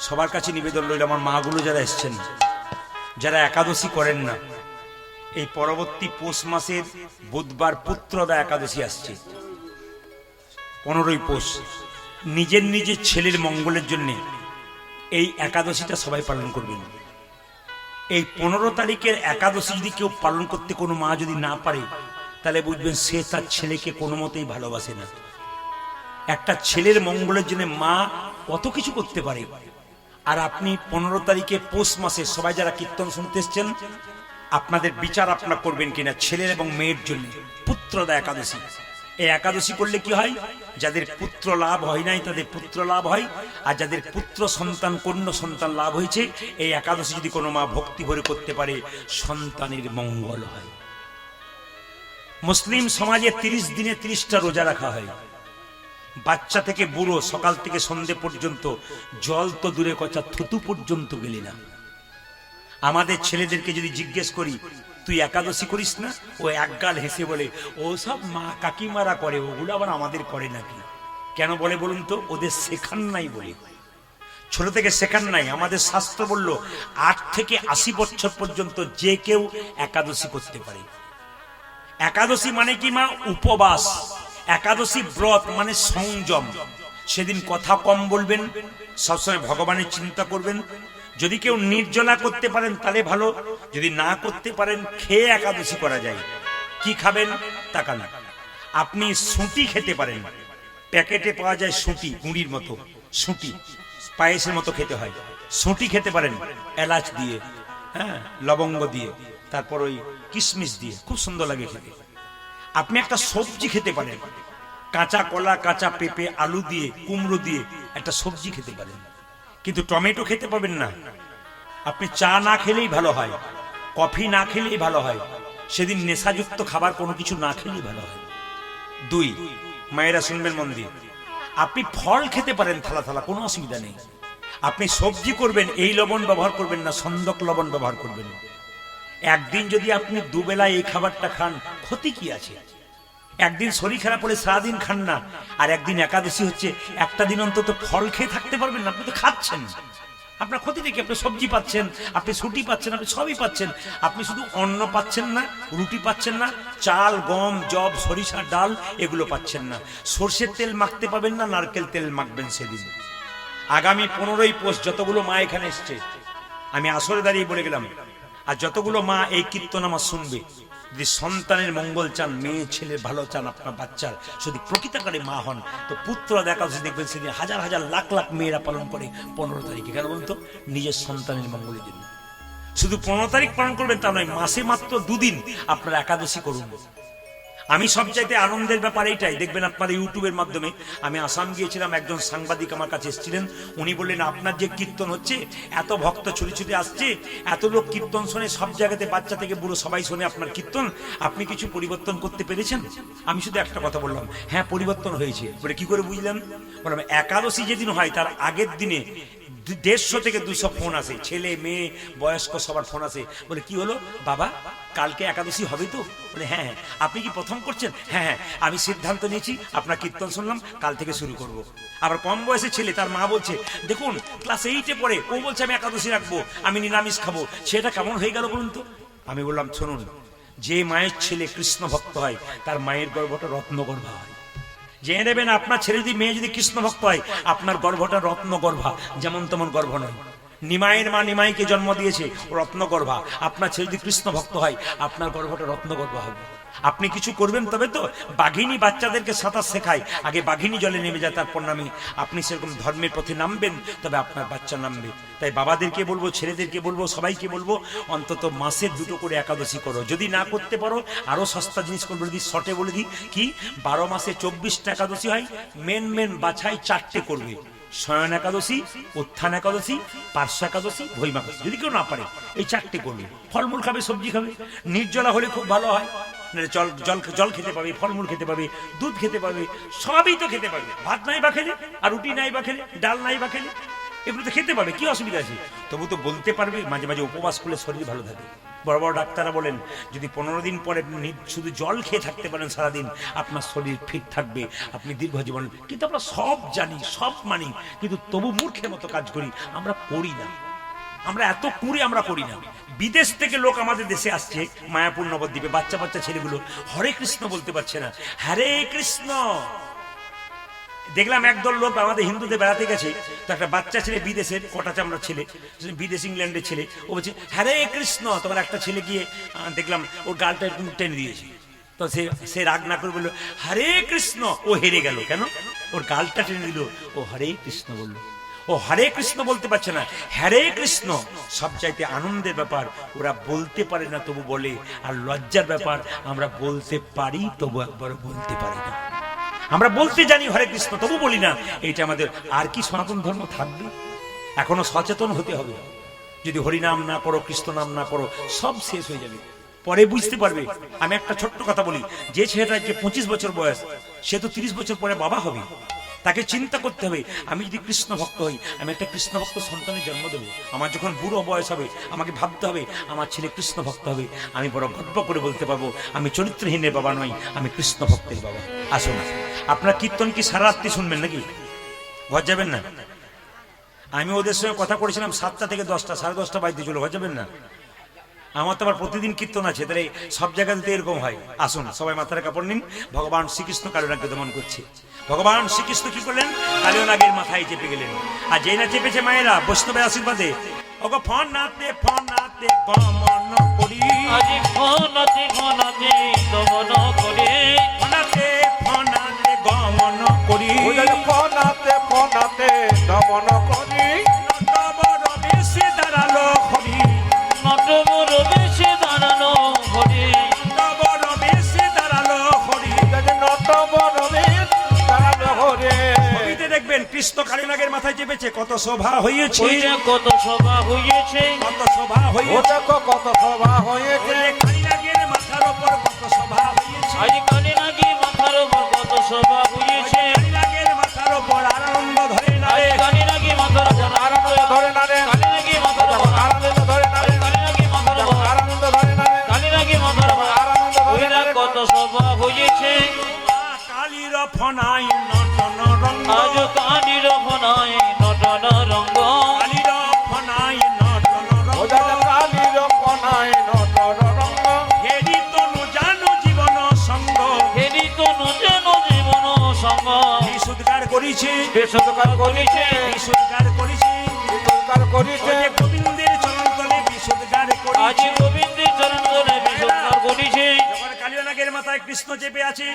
সবার কাছে নিবেদন রইল, আমার মাগুলো যারা এসছেন, যারা একাদশী করেন না, এই পরবর্তী পৌষ মাসের বুধবার পুত্রদা একাদশী আসছে, 15ই পৌষ। নিজের নিজের ছেলের মঙ্গলের জন্য এই একাদশীটা সবাই পালন করবেন। এই 15 তারিখের একাদশী যদি কেউ পালন করতে কোনো মা যদি না পারে, তাহলে বুঝবেন সে তার ছেলেকে কোনো মতেই ভালোবাসে না। একটা ছেলের মঙ্গলের জন্য মা কত কিছু করতে পারে। আর আপনি 15 তারিখে পৌষ মাসে সবাই যারা কীর্তন শুনতে এসছেন, আপনাদের বিচার আপনারা করবেন কিনা ছেলের এবং মেয়ের জন্য পুত্রদা একাদশী। এই একাদশী করলে কি হয়, যাদের পুত্র লাভ হয় নাই তাদের পুত্র লাভ হয়, আর যাদের পুত্র সন্তান কন্যা সন্তান লাভ হয়েছে, এই একাদশী যদি কোনো মা ভক্তি ভরে করতে পারে, সন্তানের মঙ্গল হয়। মুসলিম সমাজে 30 দিনে 30টা রোজা রাখা হয়। বাচ্চা থেকে বুড়ো সকাল থেকে সন্ধে পর্যন্ত জল তো দূরে কথা, থুতু পর্যন্ত গেলি না। আমাদের ছেলেদেরকে যদি জিজ্ঞেস করি তুই একাদশী করিস না, ও একগাল হেসে বলে ও সব মা কাকিমারা করে, ওগুলো আবার আমাদের করে নাকি। কেন বলে বলুন তো, ওদের শেখান নাই বলে, ছোট থেকে শেখান নাই। আমাদের শাস্ত্র বলল 8 থেকে 80 বছর পর্যন্ত যে কেউ একাদশী করতে পারে। একাদশী মানে কি মা? উপবাস। একাদশী ব্রত মানে সংযম। সেদিন কথা কম বলবেন, সবসময় ভগবানের চিন্তা করবেন। যদি কেউ নির্জলা করতে পারেন তাহলে ভালো, যদি না করতে পারেন খেয়ে একাদশী করা যায়। কি খাবেন তাকান, আপনি সুঁটি খেতে পারেন। প্যাকেটে পাওয়া যায় সুঁটি, গুঁড়ির মতো সুঁটি, পায়েসের মতো খেতে হয়। সুঁটি খেতে পারেন এলাচ দিয়ে, হ্যাঁ, লবঙ্গ দিয়ে, তারপর ওই কিশমিশ দিয়ে, খুব সুন্দর লাগে খেতে। আপনি একটা সবজি খেতে পারেন, কাঁচা কলা, কাঁচা পেঁপে, আলু দিয়ে, কুমড়ো দিয়ে একটা সবজি খেতে পারেন, কিন্তু টমেটো খেতে পাবেন না। আপনি চা না খেলেই ভালো হয়, কফি না খেলেই ভালো হয়, সেদিন নেশাযুক্ত খাবার কোনো কিছু না খেলেই ভালো হয়। 2, মায়েরা শুনবেন মন দিয়ে, আপনি ফল খেতে পারেন থালা থালা, কোনো অসুবিধা নেই। আপনি সবজি করবেন, এই লবণ ব্যবহার করবেন না, সন্দক লবণ ব্যবহার করবেন। একদিন যদি আপনি দুবেলা এই খাবারটা খান, ক্ষতি কি আছে? একদিন শরীর খারাপ হলে সারাদিন খান না, আর একদিন একাদশী হচ্ছে, একটা দিন অন্তত ফল খেয়ে থাকতে পারবেন না। আপনি তো খাচ্ছেন, আপনার ক্ষতি দেখি। আপনি সবজি পাচ্ছেন, আপনি ছুটি পাচ্ছেন, আপনি সবই পাচ্ছেন। আপনি শুধু অন্ন পাচ্ছেন না, রুটি পাচ্ছেন না, চাল, গম, জব, সরিষা, ডাল এগুলো পাচ্ছেন না। সর্ষের তেল মাখতে পাবেন না, নারকেল তেল মাখবেন সেদিন। আগামী 15ই পৌষ যতগুলো মা এখানে এসছে, আমি আসরে দাঁড়িয়ে বলে গেলাম, আর যতগুলো মা এই কীর্তন আমার শুনবে, যদি সন্তানের মঙ্গল চান, মেয়ে ছেলে ভালো চান, আপনার বাচ্চার যদি প্রকৃতকারে মা হন, তো পুত্র দেখা দেখবেন সেদিন হাজার হাজার লাখ লাখ মেয়েরা পালন করে 15 তারিখে। কেন বলুন তো? নিজের সন্তানের মঙ্গলের জন্য। শুধু 15 তারিখ পালন করবেন তা নয়, মাসে মাত্র 2 দিন আপনারা একাদশী করুন। আমি সবচাইতে আনন্দের ব্যাপার এইটাই, দেখবেন আপনার ইউটিউবের মাধ্যমে। আমি আসাম গিয়েছিলাম, একজন সাংবাদিক আমার কাছে এসেছিলেন, উনি বললেন আপনার যে কীর্তন হচ্ছে, এত ভক্ত ছুটি ছুটি আসছে, এত লোক কীর্তন শোনে, সব জায়গাতে বাচ্চা থেকে বুড়ো সবাই শোনে আপনার কীর্তন, আপনি কিছু পরিবর্তন করতে পেরেছেন? আমি শুধু একটা কথা বললাম, হ্যাঁ পরিবর্তন হয়েছে। বলে কি করে বুঝলেন? বললাম একাদশী যেদিন হয় তার আগের দিনে 150 থেকে 200 ফোন আসে, ছেলে মেয়ে বয়স্ক সবার ফোন আসে। বলে কি হলো বাবা, কালকে একাদশী হবে তো? বলে হ্যাঁ। আপনি কি প্রথম করছেন? হ্যাঁ হ্যাঁ, আমি সিদ্ধান্ত নিয়েছি, আপনার কীর্তন শুনলাম, কাল থেকে শুরু করব। আবার কম বয়সে ছেলে, তার মা বলছে দেখুন ক্লাস 8-এ পড়ে, ও বলছে আমি একাদশী রাখবো, আমি নিরামিষ খাবো। সেটা কেমন হয়ে গেল বলুন তো? আমি বললাম শুনুন, যে মায়ের ছেলে কৃষ্ণ ভক্ত হয়, তার মায়ের গর্ভটা রত্নগর্ভা হয়। জেনে নেবেন, আপনার ছেলে যদি মেয়ে যদি কৃষ্ণ ভক্ত হয়, আপনার গর্ভটা রত্নগর্ভা, যেমন তেমন গর্ভ নয়। নিমাইয়ের মা নিমাইকে জন্ম দিয়েছে, রত্নগর্ভা। আপনার ছেলে যদি কৃষ্ণ ভক্ত হয়, আপনার গর্ভটা রত্নগর্ভা হবে। আপনি কিছু করবেন তবে তো। বাঘিনী বাচ্চাদেরকে সাঁতার শেখায়, আগে বাঘিনী জলে নেমে যায়, তারপর নামে। আপনি সেরকম ধর্মের পথে নামবেন, তবে আপনার বাচ্চা নামবে। তাই বাবাদেরকে বলবো, ছেলেদেরকে বলবো, সবাইকে বলবো, অন্তত মাসে 2টো করে একাদশী করো। যদি না করতে পারো, আরো সস্তা জিনিস করবো, যদি শর্টে বলে দিই, কি 12 মাসে 24টা একাদশী হয়, মেন বাছাই 4টে করবে। শয়ন একাদশী, উত্থান একাদশী, পার্শ্ব একাদশী, ভৈমা একাদশী। যদি কেউ না পারে এই 4টে করবে। ফলমূল খাবে, সবজি খাবে। নির্জলা হলে খুব ভালো হয়, জল খেতে পাবে, ফলমূল খেতে পাবে, দুধ খেতে পাবে, সবই তো খেতে পাবে। ভাত নাই বা খেলে, আর রুটি নাই বা খেলে, ডাল নাই বা খেলে, এগুলো তো খেতে পারবে, কি অসুবিধা আছে? তবু তো বলতে পারবে, মাঝে মাঝে উপবাস করলে শরীর ভালো থাকে। বড় বড় ডাক্তাররা বলেন যদি 15 দিন পরে শুধু জল খেয়ে থাকতে পারেন সারাদিন, আপনার শরীর ফিট থাকবে, আপনি দীর্ঘ জীবন। কিন্তু আমরা সব জানি, সব মানি, কিন্তু তবু মূর্খের মতো কাজ করি, আমরা করি না। আমরা এত কুঁড়ে আমরা করি না। বিদেশ থেকে লোক আমাদের দেশে আসছে, মায়াপুর নবদ্বীপে বাচ্চা বাচ্চা ছেলেগুলো হরে কৃষ্ণ বলতে পারছে না, হরে কৃষ্ণ। দেখলাম একদল লোক আমাদের হিন্দুদের বেড়াতে গেছে, তো একটা বাচ্চা ছেলে বিদেশের কটা চামড়ার ছেলে, বিদেশ ইংল্যান্ডের ছেলে, ও বলছে হরে কৃষ্ণ। তখন একটা ছেলে গিয়ে দেখলাম ওর গালটা একটু টেনে দিয়েছে, তো সে রাগ না করে বললো হরে কৃষ্ণ। ও হেরে গেল, কেন? ওর গালটা টেনে দিল, ও হরে কৃষ্ণ বললো। ও হরে কৃষ্ণ বলতে পারছে না, হরে কৃষ্ণ। সবচাইতে আনন্দের ব্যাপার, ওরা বলতে পারে না তবু বলে, আর লজ্জার ব্যাপার আমরা বলতে পারি তবু একবার বলতে পারি না। আমরা বলতে জানি হরে কৃষ্ণ, তবু বলি না। এইটা আমাদের আর কি সনাতন ধর্ম থাকবে? এখনো সচেতন হতে হবে। যদি হরি নাম না করো, কৃষ্ণ নাম না করো, সব শেষ হয়ে যাবে, পরে বুঝতে পারবে। আমি একটা ছোট্ট কথা বলি, যে ছেলেটার যে 25 বছর বয়স, সে তো 30 বছর পরে বাবা হবে। তাকে চিন্তা করতে হবে, আমি যদি কৃষ্ণ ভক্ত হই, আমি একটা কৃষ্ণ ভক্ত সন্তানের জন্ম দেবো। আমার যখন বুড়ো বয়স হবে, আমাকে ভাবতে হবে আমার ছেলে কৃষ্ণ ভক্ত হবে। আমি বড় গর্ব করে বলতে পারবো, আমি চরিত্রহীনের বাবা নই, আমি কৃষ্ণ ভক্তের বাবা। আসুন, আপনার কীর্তন কি সারা রাত্রি শুনবেন নাকি? ঘর যাবেন না? আমি ওদের সঙ্গে কথা করেছিলাম 7টা থেকে 10টা, 10:30 বাজতে চলো, ঘর যাবেন না? আমার তো আবার প্রতিদিন কীর্তন আছে, তাহলে সব জায়গাতে এরকম হয়। আসুন সবাই মাথার কাপড় নিন। ভগবান শ্রীকৃষ্ণ কালিনাগকে দমন করছে। ভগবান শ্রীকৃষ্ণ কি করলেন? কালিনাগের মাথায় চেপে গেলেন। আর যেই না চেপেছে মায়েরা বৈষ্ণবের আশীর্বাদে, ওগো ফনাতে ফনাতে গমন করি, আজি ফনাতে ফনাতে দমন করি, ফনাতে ফনাতে গমন করি, ফনাতে ফনাতে দমন করি, নটবর বেশে দাঁড়ালো হরি, নটবর বেশে দাঁড়ানো হরি, নটবর বেশে দাঁড়ালো হরি। নটবর দাঁড়ানো হরে। ছবিতে দেখবেন কৃষ্ণ কালিনাগের মাথায় চেপেছে, কত শোভা হয়েছে, ওইটা কত সভা হইয়েছে, কত শোভা ও হয়েছে। দেখো কত সভা হয়েছে, বলে কালিনাগের মাথার উপর কত শোভা হয়েছে, আজ কালিনাগি মাথার উপর কত সভা হইয়েছে, কালিনাগের মাথার উপর আনন্দ ধরে না আজ রে, কালিনাগি মাথার উপর আনন্দ ধরে না রে, কালিনাগি মাথার উপর আনন্দ ধরে না রে, কালিনাগি মাথার উপর আনন্দ ধরে না রে, কালিনাগি মাথার উপর আনন্দ ধরে ওইটা না রে। কত সভা হইয়েছে, কালির ফনাই নটন রঙ্গ, আজ কালির ফনায় নটন রঙ্গ, কালির ফনাই নটন ও রঙ্গ। দেখো কালির ফনায় নটর রঙ্গ, হেরি তনু জানো জীবন সঙ্গ, হেরি তো নজেন জীবন সঙ্গ, বিশুদ্ধার করিছে, বিশুদ্ধকার করিছে, বিশুদ্ধার করিছে, বিশুদ্ধকার করিছে, ওই যে গোবিন্দের চরণ তলে বিশুদ্ধার আজ করিছে। গোবিন্দের চরণ ধরে বিশুদ্ধার করিছে, যখন কালিয়ানাগের মাথায় কৃষ্ণ চেপে আছে,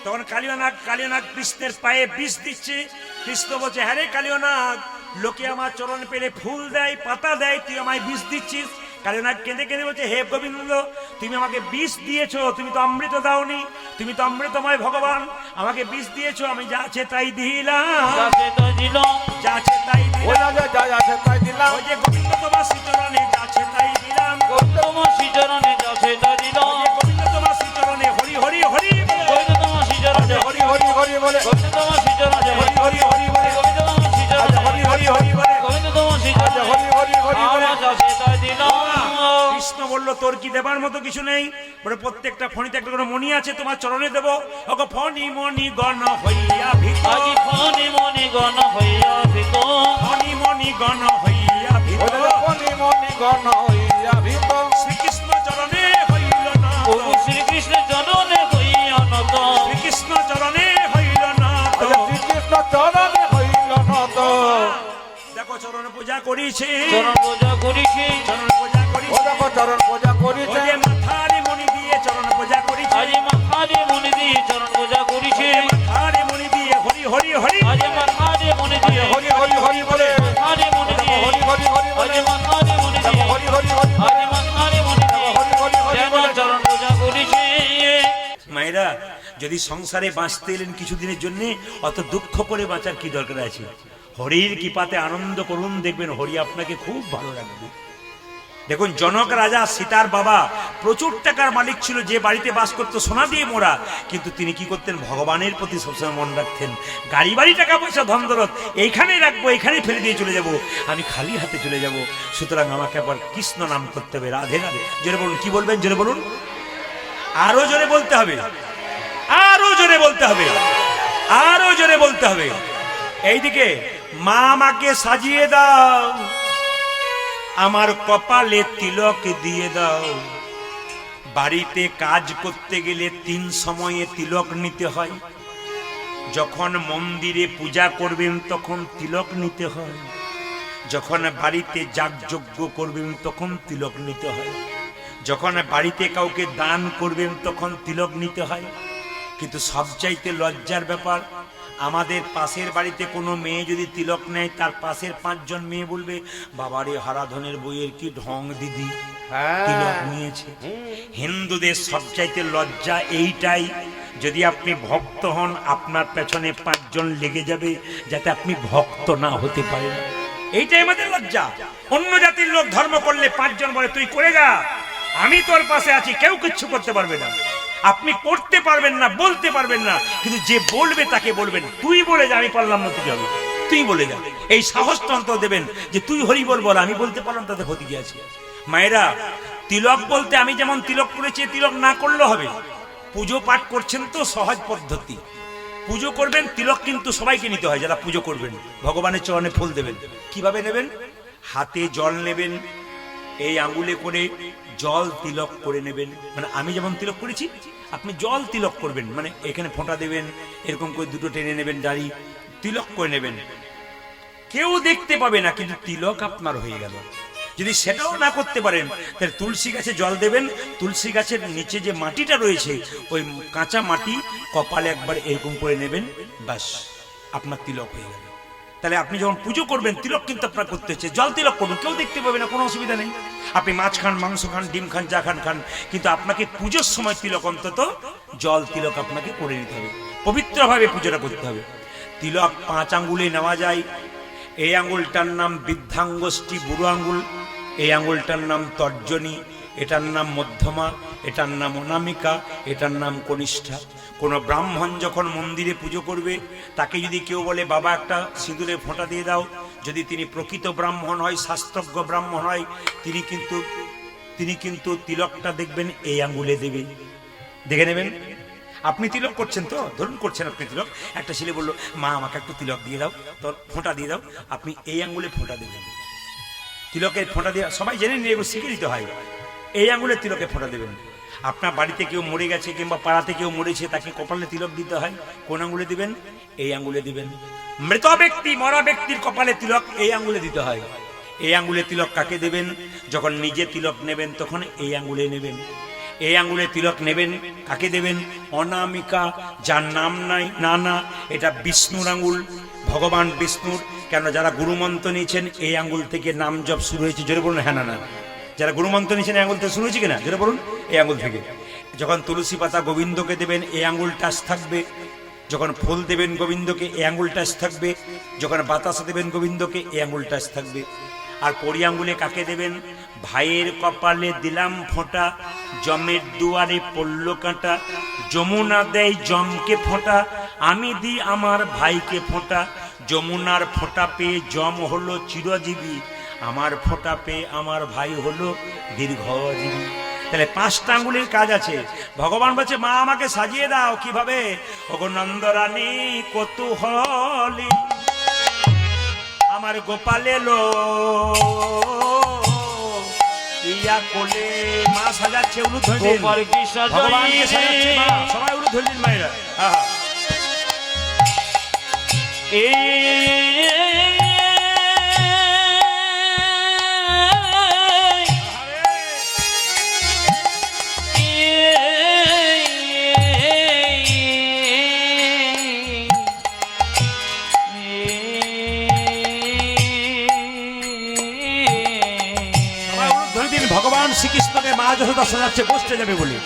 তখন কালিয়ানাগ কৃষ্ণের পায়ে বিষ দিচ্ছে। কৃষ্ণ বলছে, হ্যাঁ রে কালিয়ানাগ, লোকে আমার চরণ পেলে ফুল দেয়, পাতা দেয়, তুই আমায় বিষ দিচ্ছিস। কালিয়ানাগ কেঁদে কেঁদে বলছে, হে গোবিন্দ, তুমি আমাকে বিষ দিয়েছো, তুমি তো অমৃত দাওনি, তুমি তো অমৃতময় ভগবান, আমাকে বিষ দিয়েছো, আমি যা আছে তাই দিলাম, যাতে তো দিল, যা আছে তাই ও দিলাম। যা আছে তাই দিলাম, ওই যে গোবিন্দ তোমার শ্রীচরণে যা আছে তাই দিলাম, তোমার শ্রীচরণে যাতে তো দিল, ওই যে গোবিন্দ তোমার শ্রীচরণে হরি হরি হরি বলে, গোবিন্দ তোমার শ্রীচরণে, হরি হরি হরি বলে, গোবিন্দ তোমার শ্রীচরণে, হরি হরি হরি বলে, গোবিন্দ তোমার শ্রীচরণে, হরি হরি হরি বলে। গোবিন্দ তোমার শ্রীচরণে, হরি হরি হরি বলে। আমার যাতে তো দিল, কৃষ্ণ বলল, তোর কি দেবার মতো কিছু নেই? বলে, প্রত্যেকটা ফণিতে একটা করে মণি আছে, তোমার চরণে দেবো। ওগো ফণি মণি গণ হইয়া ভিত, আজি ফণি মণি গণ হইয়া ভিত, ফণি মণি গণ হইয়া ভিত, ও দেখো ফণি মণি গণ হইয়া ভীত, শ্রীকৃষ্ণ চরণে হইল না, প্রভু শ্রীকৃষ্ণের চরণে হইয়া নত, শ্রীকৃষ্ণ চরণে হইল না। শ্রীকৃষ্ণ চরণে হইল নত, দেখো চরণ পূজা করিছে, চরণ পূজা করিছি, চরণ পূজা ও করিছে, দেখো চরণ পূজা ওই করিছে, যে মাথারে মণি দিয়ে চরণ পূজা করিছে, আজি মাথারে মনে দিয়ে চরণ পূজা করিছি, মাথারে মণি দিয়ে হরি হরি হরি, আজি মাথারে মনে দিয়ে হরি হরি হরি বলে, মাথারে মনে দিয়ে হরি হরি হরি বলে, আজি মাথারে মনে দিয়ে হরি হরি হরি বলে, আজি মাথারে মনে দিয়ে হরি হরি হরি যেন বলে। চরণ পূজা করিছি। মায়েরা, যদি সংসারে বাঁচতে এলেন কিছুদিনের জন্য, অত দুঃখ করে বাঁচার কি দরকার আছে? হরির কৃপাতে আনন্দ করুন, দেখবেন হরি আপনাকে খুব ভালো রাখবে। দেখুন, জনক রাজা সীতার বাবা প্রচুর টাকার মালিক ছিল, যে বাড়িতে বাস করতো সোনা দিয়ে মোড়া, কিন্তু তিনি কি করতেন, ভগবানের প্রতি সবসময় মন রাখতেন। গাড়ি বাড়ি টাকা পয়সা ধন দৌলত এইখানেই রাখবো, এইখানেই ফেলে দিয়ে চলে যাব, আমি খালি হাতে চলে যাব, সুতরাং আমাকে আবার কৃষ্ণ নাম করতে হবে, রাধে রাধে। জোরে বলুন, কি বলবেন জোরে বলুন, আরো জোরে বলতে হবে, আরো জোরে বলতে হবে, আরো জোরে বলতে হবে। এইদিকে মা আমাকে সাজিয়ে দাও, আমার কপালে তিলক দিয়ে দাও। বাড়িতে কাজ করতে গেলে 3 সময়ে তিলক নিতে হয়। যখন মন্দিরে পূজা করবেন তখন তিলক নিতে হয়, যখন বাড়িতে যাগযজ্ঞ করবেন তখন তিলক নিতে হয়, যখন বাড়িতে কাউকে দান করবেন তখন তিলক নিতে হয়। কিন্তু সবচাইতে লজ্জার ব্যাপার, আমাদের পাশের বাড়িতে কোনো মেয়ে যদি তিলক নেয়, তার পাশের 5 জন মেয়ে বলবে, বাবারে হারাধনের বইয়ের কি ঢং দিদি, তিলক নিয়েছে। হিন্দুদের সবচাইতে লজ্জা এইটাই, যদি আপনি ভক্ত হন আপনার পেছনে 5 জন লেগে যাবে যাতে আপনি ভক্ত না হতে পারেন। এইটাই আমাদের লজ্জা। অন্য জাতির লোক ধর্ম করলে 5 জন বলে তুই করে যা, আমি তোর পাশে আছি, কেউ কিচ্ছু করতে পারবে না। আপনি করতে পারবেন না, বলতে পারবেন না, কিন্তু যে বলবে তাকে বলবেন, তুই বলে যা, আমি পারলাম না, তুই হবে, তুই বলে যা। এই সাহসটা অন্তত দেবেন যে তুই হরি বল, বল, আমি বলতে পারলাম, তাতে ক্ষতি কি আছে। মায়েরা, তিলক বলতে আমি যেমন তিলক করেছি, তিলক না করলে হবে। পুজো পাঠ করছেন তো সহজ পদ্ধতি, পুজো করবেন, তিলক কিন্তু সবাইকে নিতে হয়। যারা পুজো করবেন, ভগবানের চরণে ফুল দেবেন, কিভাবে নেবেন, হাতে জল নেবেন, এই আঙ্গুলে করে জল তিলক করে নেবেন। মানে আমি যেমন তিলক করেছি আপনি জল তিলক করবেন, মানে এখানে ফোঁটা দেবেন, এরকম করে 2টো টেনে নেবেন, দাড়ি তিলক করে নেবেন, কেউ দেখতে পাবে না, কিন্তু তিলক আপনার হয়ে গেল। যদি সেটাও না করতে পারেন, তাহলে তুলসী গাছে জল দেবেন, তুলসী গাছের নিচে যে মাটিটা রয়েছে ওই কাঁচা মাটি কপালে একবার এরকম করে নেবেন, ব্যাস আপনার তিলক হয়ে গেল। তাহলে আপনি যখন পুজো করবেন, তিলক কিন্তু আপনার করতে হচ্ছে, জল তিলক করবেন, কেউ দেখতে পাবে না, কোনো অসুবিধা নেই। আপনি মাছ খান, মাংস খান, ডিম খান, যা খান খান, কিন্তু আপনাকে পুজোর সময় তিলক অন্তত জল তিলক আপনাকে করে নিতে হবে, পবিত্রভাবে পুজোটা করতে হবে। তিলক 5 আঙ্গুলে নেওয়া যায়। এই আঙ্গুলটার নাম বৃদ্ধাঙ্গুষ্ঠী, বুড়ো আঙ্গুল, এই আঙ্গুলটার নাম তর্জনী, এটার নাম মধ্যমা, এটার নাম অনামিকা, এটার নাম কনিষ্ঠা। কোনো ব্রাহ্মণ যখন মন্দিরে পুজো করবে, তাকে যদি কেউ বলে বাবা একটা সিঁদুরে ফোঁটা দিয়ে দাও, যদি তিনি প্রকৃত ব্রাহ্মণ হয়, শাস্ত্রজ্ঞ ব্রাহ্মণ হয়, তিনি কিন্তু তিলকটা দেখবেন এই আঙ্গুলে দেবে, দেখে নেবেন। আপনি তিলক করছেন তো, ধরুন করছেন আপনি তিলক, একটা ছেলে বললো মা আমাকে একটু তিলক দিয়ে দাও, তোর ফোঁটা দিয়ে দাও, আপনি এই আঙ্গুলে ফোঁটা দেবেন। তিলকের ফোঁটা দিয়ে সবাই জেনে নিয়ে এগুলো শিখে নিতে হয়, এই আঙ্গুলে তিলকে ফোঁটা দেবেন। আপনার বাড়িতে কেউ মরে গেছে কিংবা পাড়াতে কেউ মরেছে, তাকে কপালে তিলক দিতে হয়, কোন আঙ্গুলে দিবেন, এই আঙ্গুলে দিবেন। মৃত ব্যক্তি, মরা ব্যক্তির কপালে তিলক এই আঙ্গুলে দিতে হয়। এই আঙ্গুলে তিলক কাকে দেবেন, যখন নিজে তিলক নেবেন তখন এই আঙ্গুলে নেবেন। এই আঙ্গুলে তিলক নেবেন, কাকে দেবেন, অনামিকা, যার নাম নাই, না না, এটা বিষ্ণুর আঙ্গুল, ভগবান বিষ্ণুর। কেন, যারা গুরুমন্ত্র নিয়েছেন এই আঙ্গুল থেকে নাম জপ শুরু হয়েছে, জোরে বলুন হ্যাঁ না না। যারা গুরুমন্ত্র নিয়েছেন এই আঙ্গুল থেকে শুরু হয়েছে কিনা, জোরে বলুন, এই আঙ্গুল থেকে। যখন তুলসী পাতা গোবিন্দকে দেবেন এই আঙ্গুল টাচ থাকবে, যখন ফুল দেবেন গোবিন্দকে এই আঙ্গুল টাচ থাকবে, যখন বাতাসা দেবেন গোবিন্দকে এই আঙ্গুল টাচ থাকবে। আর কড়ি আঙ্গুলে কাকে দেবেন, ভাইয়ের কপালে দিলাম ফোঁটা, জমের দুয়ারে পড়ল কাঁটা, যমুনা দেয় জমকে ফোঁটা, আমি দিই আমার ভাইকে ফোঁটা, যমুনার ফোঁটা পেয়ে জম হলো চিরজীবী, আমার ফোঁটা পেয়ে আমার ভাই হলো দীর্ঘজীবী। তাহলে 5টা আঙ্গুলের কাজ আছে। ভগবান বলছে মা আমাকে সাজিয়ে দাও, কিভাবে, ওগো নন্দরানী কৌতূহলী আমার গোপাল এলো ইয়া কোলে, মা সাজাচ্ছে, উলু ধরে দিন, ভগবানকে সাজাচ্ছে মা, সবাই উলু ধরে দিন মায়েরা। ভগবান শ্রীকৃষ্ণকে মা যশোদা সাজাচ্ছে, বসতে যাবে বলে,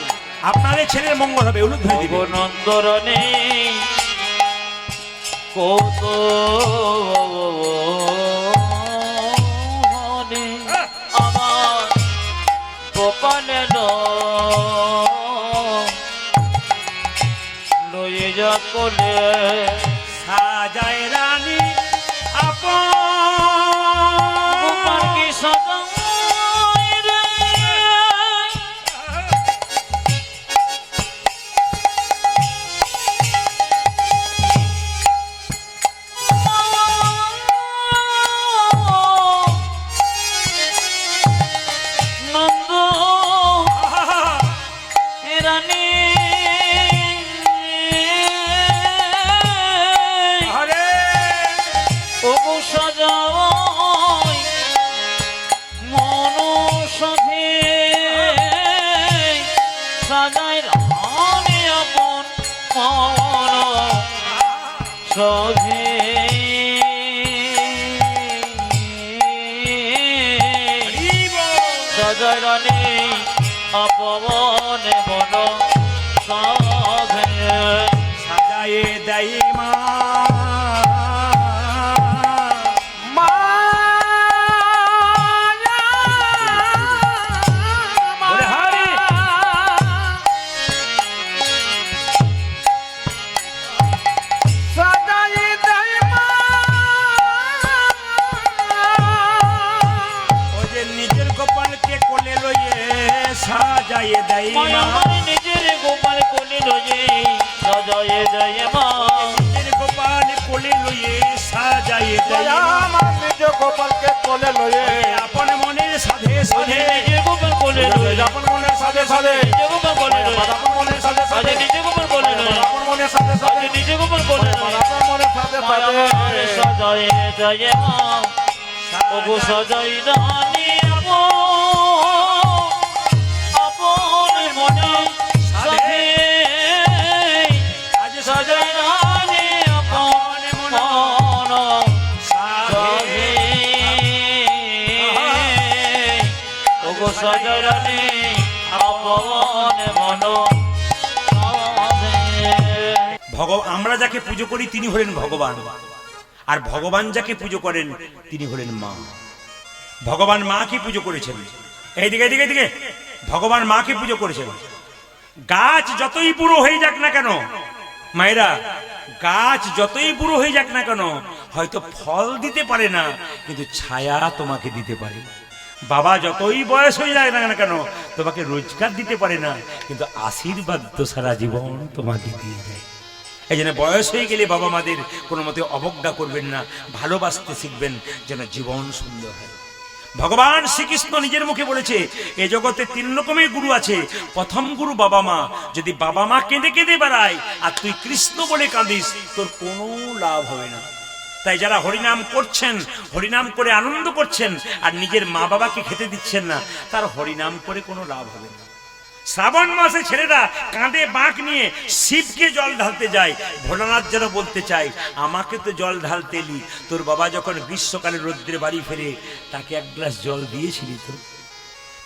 আপনাদের ছেলের মঙ্গল হবে, উলু ধরে দিবেন। নন্দরনে কৌতূহলী আমার কোলে সাজায় রানী আপন গোপাল কি সাজায় রে নন্দ রানী আরে ওগো সাজাই মনসধে সাজাই রানী আপন মন সধে সাজাই রানী আপন মন সধে সাজায় দেয় মা বলে হারি ও যে নিজের গোপালকে কোলে লইয়ে সাজায় দেয় মায়া মা মানে নিজের গোপাল কোলে লয়ে সাজায়ে দেয় মা নিজের গোপাল কোলে লইয়ে সাজায় দেয় মা আমার নিজ গোপালকে কোলে লয়ে আপন মনের সাধে সাধে নিজের গোপাল কোলে লয়ে আপন মনের সাথে সাথে নিজের গোপাল কোলে লয়ে আপন মনের সাথে আজ সাথে নিজের গোপাল কোলে লয়ে আপন মনের সাথে আজ সাথে নিজের গোপাল কোলে লয়ে আপন মনের সাথে মায়া মানে সাথে সাজায়ে দেয় মা ওগো সাজাই রানী আপন মনে সাধে আজ সাজাই রানী আপন মন সাধে ওগো সাজাই রানী আপন মন আমরা যাকে পুজো করি তিনি হলেন ভগবান, আর ভগবান যাকে পুজো করেন তিনি হলেন মা। ভগবান মাকে পুজো করেছেন, এইদিকে এইদিকে এইদিকে, ভগবান মাকে পুজো করেছেন। গাছ যতই বুড়ো হয়ে যাক না কেন মায়েরা, গাছ যতই বুড়ো হয়ে যাক না কেন, হয়তো ফল দিতে পারে না, কিন্তু ছায়া তোমাকে দিতে পারে। বাবা যতই বয়স হয়ে যায় না কেন, তোমাকে রোজগার দিতে পারে না, কিন্তু আশীর্বাদ তো সারা জীবন তোমাকে দিয়ে যায়। এই জন্য বয়স হয়ে গেলে বাবা মাদের কোনো মতে অবজ্ঞা করবেন না, ভালোবাসতে শিখবেন, যেন জীবন সুন্দর হয়। ভগবান শ্রীকৃষ্ণ নিজের মুখে বলেছে, এ জগতে 3 রকমের গুরু আছে। প্রথম গুরু বাবা মা। যদি বাবা মা কেঁদে কেঁদে বেড়ায় আর তুই কৃষ্ণ বলে কাঁদিস, তোর কোনো লাভ হবে না। তাই যারা হরিনাম করছেন, হরিনাম করে আনন্দ করছেন, আর নিজের মা বাবাকে খেতে দিচ্ছেন না, তার হরিনাম করে কোনো লাভ হবে না। শ্রাবণ মাসে ছেলেরা কাঁধে বাঁক নিয়ে শিবকে জল ঢালতে যায়। ভোলানাথ যেন বলতে চায়, আমাকে তো জল ঢালতে এলি, তোর বাবা যখন গ্রীষ্মকালে রৌদ্রে বাড়ি ফেরে তাকে 1 গ্লাস জল দিয়েছিলি তো?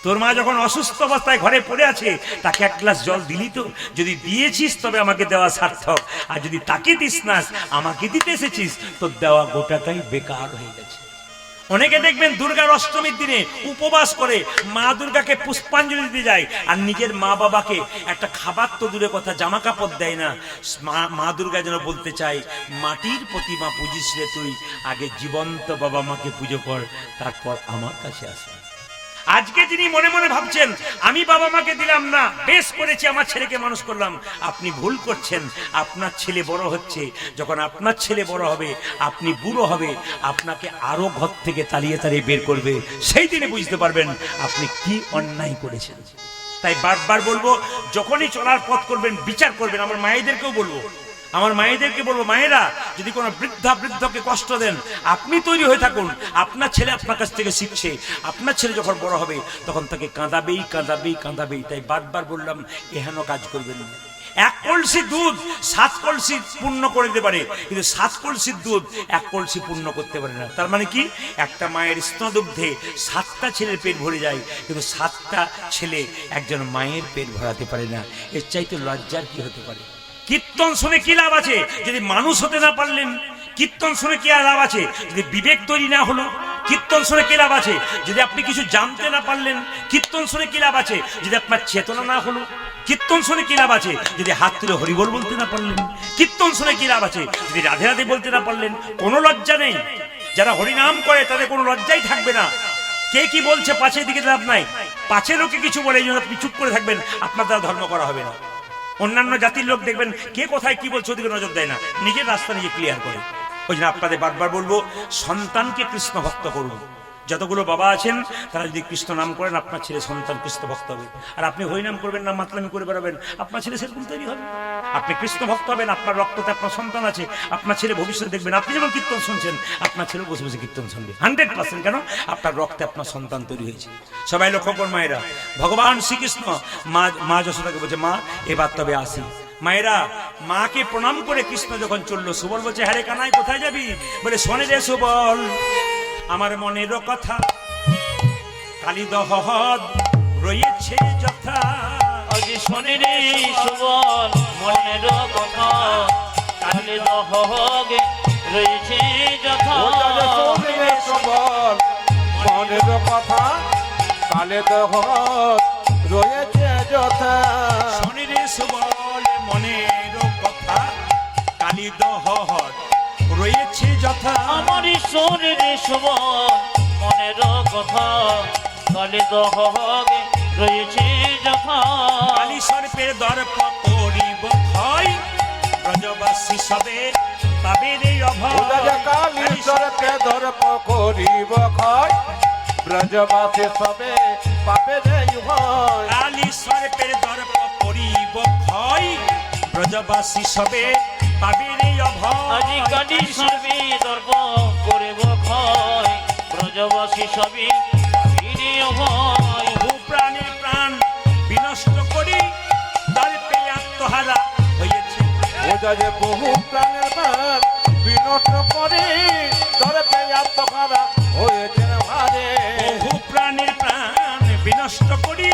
তোর মা যখন অসুস্থ অবস্থায় ঘরে পড়ে আছে, তাকে 1 গ্লাস জল দিলি তো? যদি দিয়েছিস তবে আমাকে দেওয়া সার্থক, আর যদি তাকে দিস না, আমাকে দিতে এসেছিস, তোর দেওয়া গোটাটাই বেকার হয়ে গেছে। অনেকে দেখবেন দুর্গার অষ্টমীর দিনে উপবাস করে মা দুর্গাকে পুষ্পাঞ্জলি দিতে যায়, আর নিজের মা বাবাকে একটা খাবার তো দূরে কথা, জামা কাপড় দেয় না। মা দুর্গা যেন বলতে চায়, মাটির প্রতিমা পুজিস রে তুই, আগে জীবন্ত বাবা মাকে পুজো কর, তারপর আমার কাছে আসে। আজকে যিনি মনে মনে ভাবছেন, আমি বাবা মাকে দিলাম না, বেশ করেছি আমার ছেলেকে মানুষ করলাম, আপনি ভুল করছেন। আপনার ছেলে বড় হচ্ছে, যখন আপনার ছেলে বড় হবে, আপনি বুড়ো হবে, আপনাকে আরো ঘর থেকে তাড়িয়ে তাড়িয়ে বের করবে, সেই দিনে বুঝতে পারবেন আপনি কি অন্যায় করেছেন। তাই বারবার বলবো, যখনই চলার পথ করবেন বিচার করবেন। আমার মায়েদেরকেও বলবো, মায়েরা যদি কোনো বৃদ্ধকে কষ্ট দেন, আপনি তৈরি হয়ে থাকুন। আপনার ছেলে আপনার কাছ থেকে শিখছে, আপনার ছেলে যখন বড় হবে তখন তাকে কাঁদাবেই। তাই বারবার বললাম, এহেন কাজ করবেন না। 1 কলসি দুধ 7 কলসি পূর্ণ করে দিতে পারে, কিন্তু 7 কলসির দুধ 1 কলসি পূর্ণ করতে পারে না। তার মানে কি, একটা মায়ের স্তনদুগ্ধে 7টা ছেলের পেট ভরে যায়, কিন্তু 7টা ছেলে একজন মায়ের পেট ভরাতে পারে না। এর চাইতে লজ্জার কি হতে পারে? কীর্তন শুনে কি লাভ আছে যদি মানুষ হতে না পারলেন? কীর্তন শুনে কি আর লাভ আছে যদি বিবেক তৈরি না হলো? কীর্তন শুনে কি লাভ আছে যদি আপনি কিছু জানতে না পারলেন? কীর্তন শুনে কি লাভ আছে যদি আপনার চেতনা না হলো? কীর্তন শুনে কি লাভ আছে যদি হাত তুলে হরিবল বলতে না পারলেন? কীর্তন শুনে কি লাভ আছে যদি রাধে রাধে বলতে না পারলেন? কোনো লজ্জা নেই। যারা হরিনাম করে তাদের কোনো লজ্জাই থাকবে না। কে কি বলছে পাশের দিকে লাভ নাই। পাছে লোকে কিছু বলে এই জন্য আপনি চুপ করে থাকবেন, আপনার দ্বারা ধর্ম করা হবে না। অন্যান্য জাতির লোক দেখবেন কে কোথায় কি বলছে ওদিকে নজর দেয় না, নিজের রাস্তা নিজে ক্লিয়ার করে। ওই জন্য আপনাদের বারবার বলবো, সন্তানকে কৃষ্ণ ভক্ত করুন। যতগুলো বাবা আছেন তারা যদি কৃষ্ণ নাম করেন, আপনার ছেলে সন্তান কৃষ্ণ ভক্ত হবে। আর আপনি হরিনাম করবেন না, মাতলামি করে বেড়াবেন, আপনার ছেলে সেরকম তৈরি হবে। আপনি কৃষ্ণ ভক্ত হবেন, আপনার রক্ততে আপনার সন্তান আছে, আপনার ছেলে ভবিষ্যতে দেখবেন আপনি যেমন কীর্তন শুনছেন, আপনার ছেলে বসে বসে কীর্তন শুনবে 100%। কেন? আপনার রক্তে আপনার সন্তান তৈরি হয়েছে। সবাই লক্ষ্য করুন মায়েরা, ভগবান শ্রীকৃষ্ণ মা যশোদাকে বলছে, মা এবার তবে আসি। মায়েরা, মাকে প্রণাম করে কৃষ্ণ যখন চললো, সুবল বলছে, হ্যাঁ রে কানাই কোথায় যাবি? বলে, শোনে রে সুবল, আমার মনেরও কথা, কালী দহদ রয়েছে যথা। আজি শোনে রে সুবল, মনের কথা, কালী দহদ রয়েছে যথা। শুনলে সবল মনের কথা, কালে দহ রয়েছে যথা। শোনে রে সুবল, মনেরও কথা, কালী দহদ রয়েছে যথা। আমার শোনে রে সুবল, মনের কথা, কালী দহদ রয়েছে যথা। কালী সর্পের দর্প করিব ভয়, ব্রজবাসী সবে পাবে রে অভয়। কালী সরকে দর্প করিব ক্ষয়, ব্রজবাসী সবে পাবে রে ভয়। কালী সর্পের দর্প করিব ভয়, ব্রজবাসী সবে পাবে রে অভয়। আজি কালী সর্বে দর্প করিব ক্ষয়, ব্রজবাসী সবে ফিরে অভয়। বহু প্রাণের প্রাণ বিনষ্ট করি, দর্পে আত্মহারা হয়েছে। ওজা যে বহু প্রাণের মান বিনষ্ট করে, দর্পে আত্মহারা হয়েছে ভারে। বহু প্রাণের প্রাণ বিনষ্ট করি,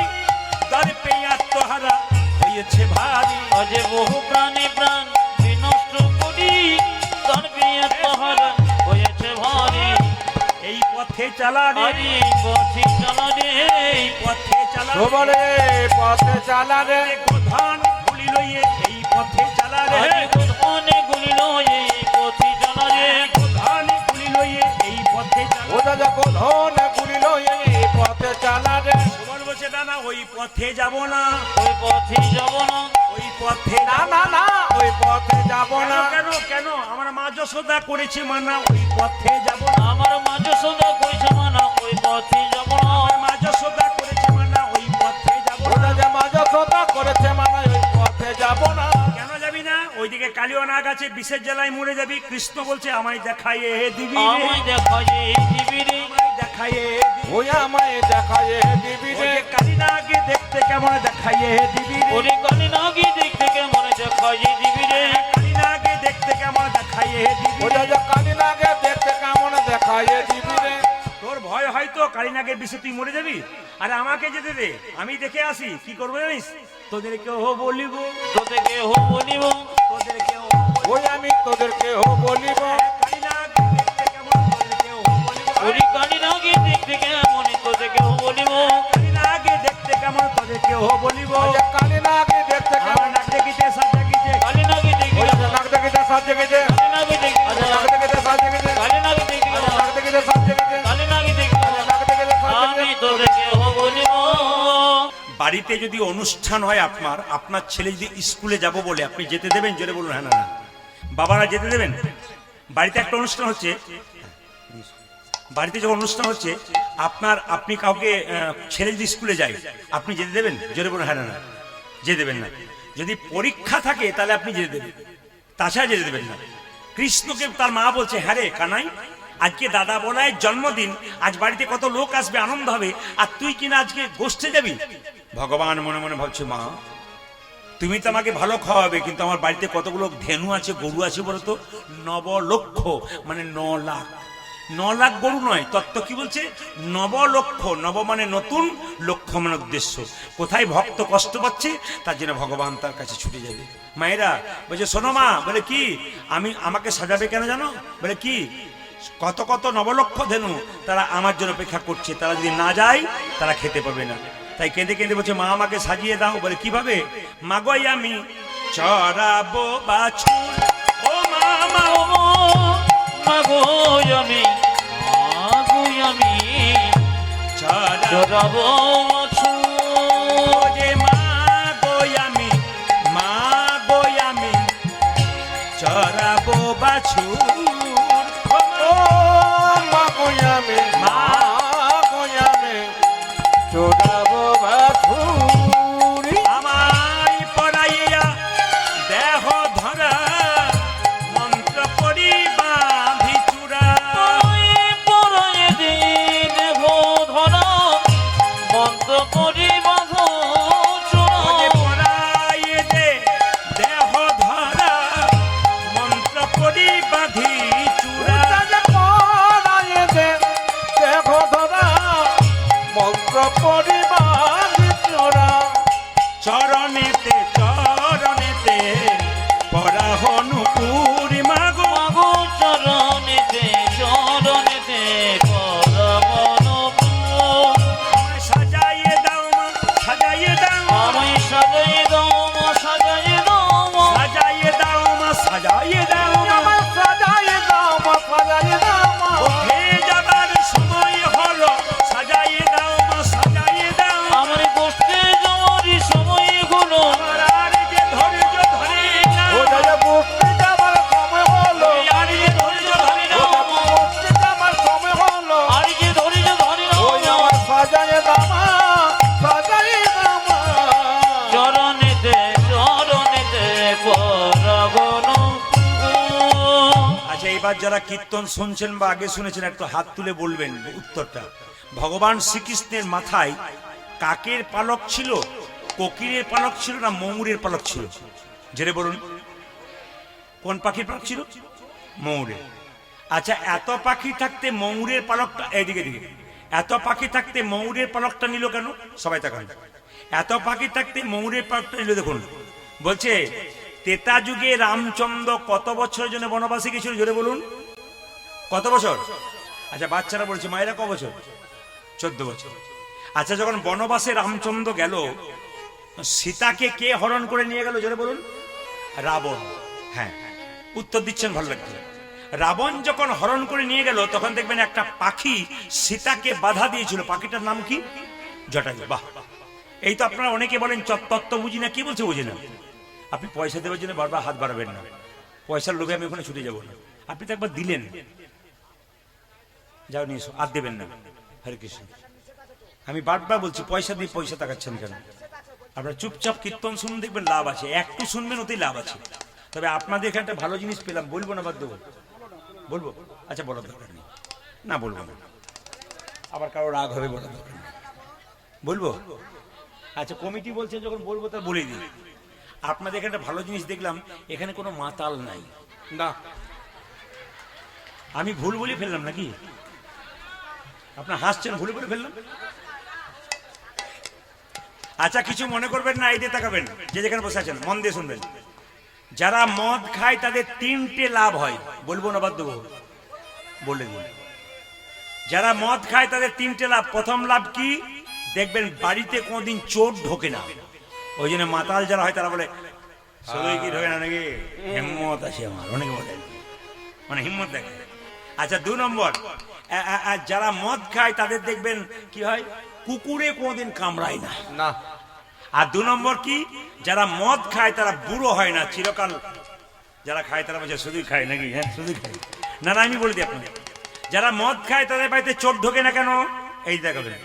দর্পে আত্মহারা হয়েছে ভারী। আজে বহু প্রাণী প্রাণ বিনষ্ট করি, দর্পে আত্মহারা হয়েছে ভারী। এই পথে চালা রে, আরে পথে চলা রে, এই পথে চালা রে, সবলে পথে চালা রে। গোধান গুলি লইয়ে এই পথে চালা রে, আরে কোথানে গুলিল এই পথে চলা রে। গোধান গুলি লইয়ে এই পথে চালা। ওজা যে গোধন গুলিল এই পথে চালা রে। সুবল বলছে, না না ওই পথে যাব না, ওই পথে যাব না, ওই পথে না না না ওই পথে যাব না। কেন কেন? আমার মা যশোদা করেছে মানা, ওই পথে যাব না। আমার মা যশোদা কইছে মানা, ওই পথে যাব না। আমার মা যশোদা করেছে মানা, ওই পথে যাব ওজা না। যে মাজা সদা করেছে মানে ওই পথে যাব না। কেন যাবি না? ওইদিকে কালিও নাগ আছে, বিষের জ্বালায় মরে যাবি। কৃষ্ণ বলছে, আমায় দেখাইয়ে দিবি রে, আমায় দেখায় দিবি রে, আমায় দেখাইয়ে দিবি। ওই আমায় দেখায়ে দিবি ওই রে। যে কালী নাগে দেখতে কেমন দেখাইয়ে দিবি রে, ওরে কানে নাগি দেখতে কেমন দেখায় দিবি রে। কালী নাগে দেখতে কেমন দেখাইয়ে দিবি ওজা রে। যে কালী নাগে দেখতে কেমন দেখায়ে দিবি রে। তোর ভয় হয়তো কালী নাগের বিষে তুই মরে যাবি। আরে আমাকে যেতে দে, আমি দেখে আসি। কি করবো জানিস? তোদেরকেও বলিব, তোদেরকে হো বলিব, তোদেরকেও ওই আমি তোদেরকে ও বলিব। কালী নাগ দেখতে কেমন, তোদেরকেও বলিব। ওরে কানে নাগি দেখতে কেমন তোদেরকে হো বলিব। কালী নাগে দেখতে কেমন, তোদেরকেও বলিব। ওজা কালী নাগে দেখতে আমার কেমন। নাক দেখিতে সাজ দেখিতে, কানে নাগি দেখতে ওজা যে নাক দেখিতে সাজ দেখিতে। কানে নাগি দেখতে ওজা নাক দেখিতে সাজ দেখিতে। কানে নাগি দেখতে ওজা নাক দেখিতে সাজ দেখিতে। কানে নাগি দেখতে ওজা নাক দেখিতে সাজ আমি দেখিতে। তোদেরকে হো বলিব। বাড়িতে যদি অনুষ্ঠান হয় আপনার ছেলে যদি স্কুলে যাব বলে আপনি যেতে দেবেন? জোরে বলুন হ্যাঁ না না। বাবারা যেতে দেবেন? বাড়িতে একটা অনুষ্ঠান হচ্ছে, বাড়িতে যখন অনুষ্ঠান হচ্ছে আপনি কাউকে ছেলে যদি স্কুলে যায় আপনি যেতে দেবেন? জোরে বলুন হ্যাঁ না না। যেতে দেবেন না। যদি পরীক্ষা থাকে তাহলে আপনি যেতে দেবেন, তাছাড়া যেতে দেবেন না। কৃষ্ণকে তার মা বলছে, হ্যাঁ রে কানাই, আজকে দাদা বলায় জন্মদিন, আজ বাড়িতে কত লোক আসবে, আনন্দ হবে, আর তুই কিনা আজকে গোষ্ঠে যাবি। ভগবান মনে মনে ভাবছে, মা তুমি তো আমাকে ভালো খাওয়াবে, কিন্তু আমার বাড়িতে কতগুলো ধেনু আছে, গরু আছে বলতো? 9 লক্ষ, মানে 9 লাখ। 9 লাখ গরু নয়, তত্ত্ব কি বলছে? 9 লক্ষ। নব মানে নতুন, লক্ষ মানে উদ্দেশ্য। কোথায় ভক্ত কষ্ট পাচ্ছে তার জন্য ভগবান তার কাছে ছুটে যাবে। মায়েরা বলছে, শোনো মা। বলে কি? আমাকে সাজাবে কেন জানো? বলে কি? কত কত নবলক্ষ ধেনু তারা আমার জন্য অপেক্ষা করছে, তারা যদি না যায় তারা খেতে পাবে না। তাই কেঁদে কেঁদে বলছে মা আমাকে সাজিয়ে দাও। বলে কিভাবে? মাগোই আমি চড়াবো বাছুর, ও মামা ও মাগো আমি চড়াবো যে মাগোই আমি চড়াবো বাছুর। ও মা গোয়ামে মা গোয়ামে চোরাবো বাছুরি। আমায় পড়াইয়া দেহ ধরা মন্ত্র পড়ি বাঁধি চূড়া। পরায় দিন হো ধরা মন্ত্র করি বাঁধো ওরে চূড়া। পড়াইয়ে দে দেহ ধরা মন্ত্র পড়ি বাঁধি চূড়া। উত্তাজে পরায়ে দে দেখো ধরা মন্ত্র পরিবার চোরা। চরণেতে পড়া হনুপুরি মাগো। মাগো চরণেতে করবন আমায় সাজাইয়ে দাও মা, সাজাইয়ে দাও মা, আমায় সাজাই দাও মা, সাজাই দাও মা। সাজাইয়ে দাও মা, সাজাইয়ে দাও মা। আমার সাজায়ে দাও মা, সাজায়ে দাও মা। উঠে যাবার সময় হলো, সাজাইয়ে দাও মা, সাজাইয়ে দাও। আমার বসতে যাওয়ারই সময় হলো, আমার আর যে ধৈর্য ধরে না, ওটাকে বসতে যাবার সময় হলো। আর যে ধৈর্য ধরে না, ওটাকে বসতে যাবার সময় হলো। আর যে ধৈর্য ধরে নাও ওই আমার সাজায়ে দাও মা, সাজায়ে দাও মা। চরণেতে করবন। আচ্ছা এবার যারা কীর্তন শুনছেন বা আগে শুনেছেন একটু হাত তুলে বলবেন উত্তরটা। ভগবান শ্রীকৃষ্ণের মাথায় কাকের পালক ছিল, কোকিলের পালক ছিল না ময়ূরের পালক ছিল? জেনে বলুন কোন পাখির পালক ছিল? ময়ূরের। আচ্ছা এত পাখি থাকতে ময়ূরের পালকটা এইদিকে দিকে, এত পাখি থাকতে ময়ূরের পালকটা নিল কেন? সবাই তাকান। এত পাখি থাকতে ময়ূরের পালকটা নিল দেখুন। বলছে ত্রেতা যুগে রামচন্দ্র কত বছরের জন্য বনবাসে গেছিল? জোরে বলুন কত বছর? আচ্ছা বাচ্চারা বলছে মায়েরা ক বছর? 14 বছর। আচ্ছা যখন বনবাসে রামচন্দ্র গেল, সীতাকে কে হরণ করে নিয়ে গেল? জোরে বলুন। রাবণ। হ্যাঁ উত্তর দিচ্ছেন, ভালো লাগছে। রাবণ যখন হরণ করে নিয়ে গেল তখন দেখবেন একটা পাখি সীতাকে বাধা দিয়েছিল। পাখিটার নাম কি? জটায়ু। বাহ, এই তো আপনারা অনেকে বলেন তত্ত্ব বুঝি না, কি বলছে বুঝি না। আপনি পয়সা দেওয়ার জন্য বারবার হাত বাড়াবেন না। পয়সার লোভে আমি ওখানে ছুটে যাবো না। আপনি তো একবার দিলেন, যাও নিয়ে এসো, আর দেবেন না। হরে কৃষ্ণ। আমি বারবার বলছি পয়সা দিয়ে পয়সা তাকাচ্ছেন কেন? আপনারা চুপচাপ কীর্তন শুনুন, দেখবেন লাভ আছে। একটু শুনবেন ওতেই লাভ আছে। তবে আপনাদের এখানে একটা ভালো জিনিস পেলাম, বলবো না বাদ দেবো? বলবো? আচ্ছা বলার দরকার নেই, না বলবো না, আবার কারো রাগ হবে, বলার দরকার নেই। বলবো? আচ্ছা কমিটি বলছে যখন বলবো তা বলে দিই। আপনাদের এখানে একটা ভালো জিনিস দেখলাম, এখানে কোনো মাতাল নাই। না আমি ভুল বলে ফেললাম নাকি? আপনার হাসছেন, ভুল বলে ফেললাম? আচ্ছা কিছু মনে করবেন না, এই দিয়ে তাকাবেন, যে যেখানে বসে আছেন মন দিয়ে শুনবেন। যারা মদ খায় তাদের 3টে লাভ হয়। বলবো না বাদ দেবো? বলে দিন। যারা মদ খায় তাদের 3টে লাভ। প্রথম লাভ কি? দেখবেন বাড়িতে কোনোদিন চোর ঢোকে না। ওই জন্য মাতাল যারা হয় তারা বলে সবাই কি ঢোকে না নাকি, হিম্মত আছে আমার, অনেকে বলে, মানে হিম্মত দেখে। আচ্ছা 2 নম্বর, যারা মদ খায় তাদের দেখবেন কি হয়, কুকুরে কোনোদিন কামড়ায় না। না আর 2 নম্বর কি, যারা মদ খায় তারা বুড়ো হয় না চিরকাল। যারা খায় তারা বলছে শুধুই খায় নাকি? হ্যাঁ শুধুই খায়। না না আমি বলে দিই আপনাকে, যারা মদ খায় তাদের বাড়িতে চোর ঢোকে না কেন? এই দেখাবেন,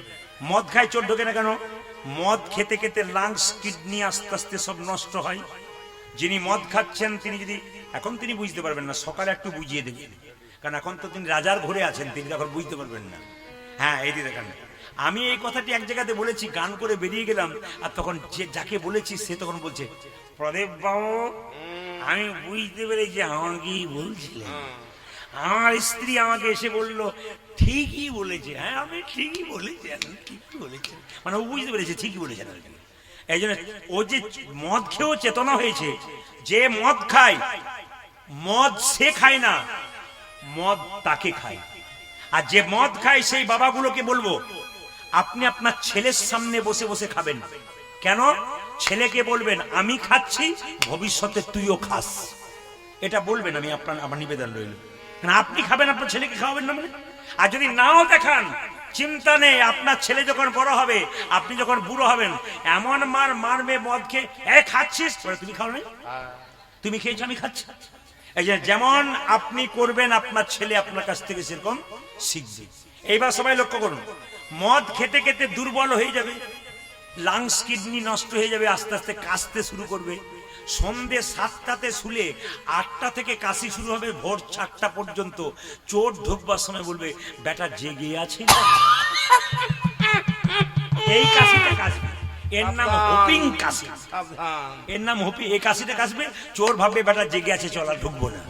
মদ খায় চোর ঢোকে না কেন? মদ খেতে খেতে লাংস কিডনি আস্তে আস্তে সব নষ্ট হয়। যিনি মদ খাচ্ছেন তিনি যদি এখন তিনি বুঝতে পারবেন না, সকালে একটু বুঝিয়ে দেবেন, কারণ এখন তো তিনি রাজার ঘরে আছেন, তিনি তখন বুঝতে পারবেন না। হ্যাঁ এই দিয়ে দেখেন, আমি এই কথাটি এক জায়গাতে বলেছি, গান করে বেরিয়ে গেলাম, আর তখন যে যাকে বলেছি সে তখন বলছে প্রদীপ বাবু আমি বুঝতে পেরেছি আমাকেই বলছিলেন। আমার স্ত্রী আমাকে এসে বলল ঠিকই বলেছে। হ্যাঁ আমি ঠিকই বলেছেন, ঠিকই বলেছেন, মানে ও বুঝতে পেরেছে ঠিকই বলেছেন। এই জন্য ও যে মদ খেয়েও চেতনা হয়েছে। যে মদ খায়, মদ সে খায় না, মদ তাকে খায়। আর যে মদ খায় সেই বাবাগুলোকে বলবো, আপনি আপনার ছেলের সামনে বসে বসে খাবেন। কেন? ছেলেকে বলবেন আমি খাচ্ছি, ভবিষ্যতে তুইও খাস, এটা বলবেন। আমি আমার নিবেদন রইল, আপনি খাবেন, আপনার ছেলেকে খাওয়াবেন না মানে। আর যদি নাও দেখান, চিন্তা নেই, আপনার ছেলে যখন বড় হবে, আপনি যখন বুড়ো হবেন, এমন মার মারবে মদ খেয়ে, খাচ্ছিস, তুমি খাও না, তুমি খেয়েছো আমি খাচ্ছি। এই যে যেমন আপনি করবেন, আপনার ছেলে আপনার কাছ থেকে সেরকম শিখবে। এইবার সবাই লক্ষ্য করুন, মদ খেতে খেতে দুর্বল হয়ে যাবে, লাংস কিডনি নষ্ট হয়ে যাবে, আস্তে আস্তে কাশতে শুরু করবে। সন্ধে 7টাতে শুলে 8টা থেকে কাশি শুরু হবে, ভোর 4টা পর্যন্ত। চোর ঢুকবার সময় বলবে বেটা জেগে আছে না, এই কাশিটা কাশবে, এর নাম হোপিং কাশি, এর নাম হোপি। এই কাশিটা কাশবে, চোর ভাববে বেটা জেগে আছে, চলা ঢুকবো না।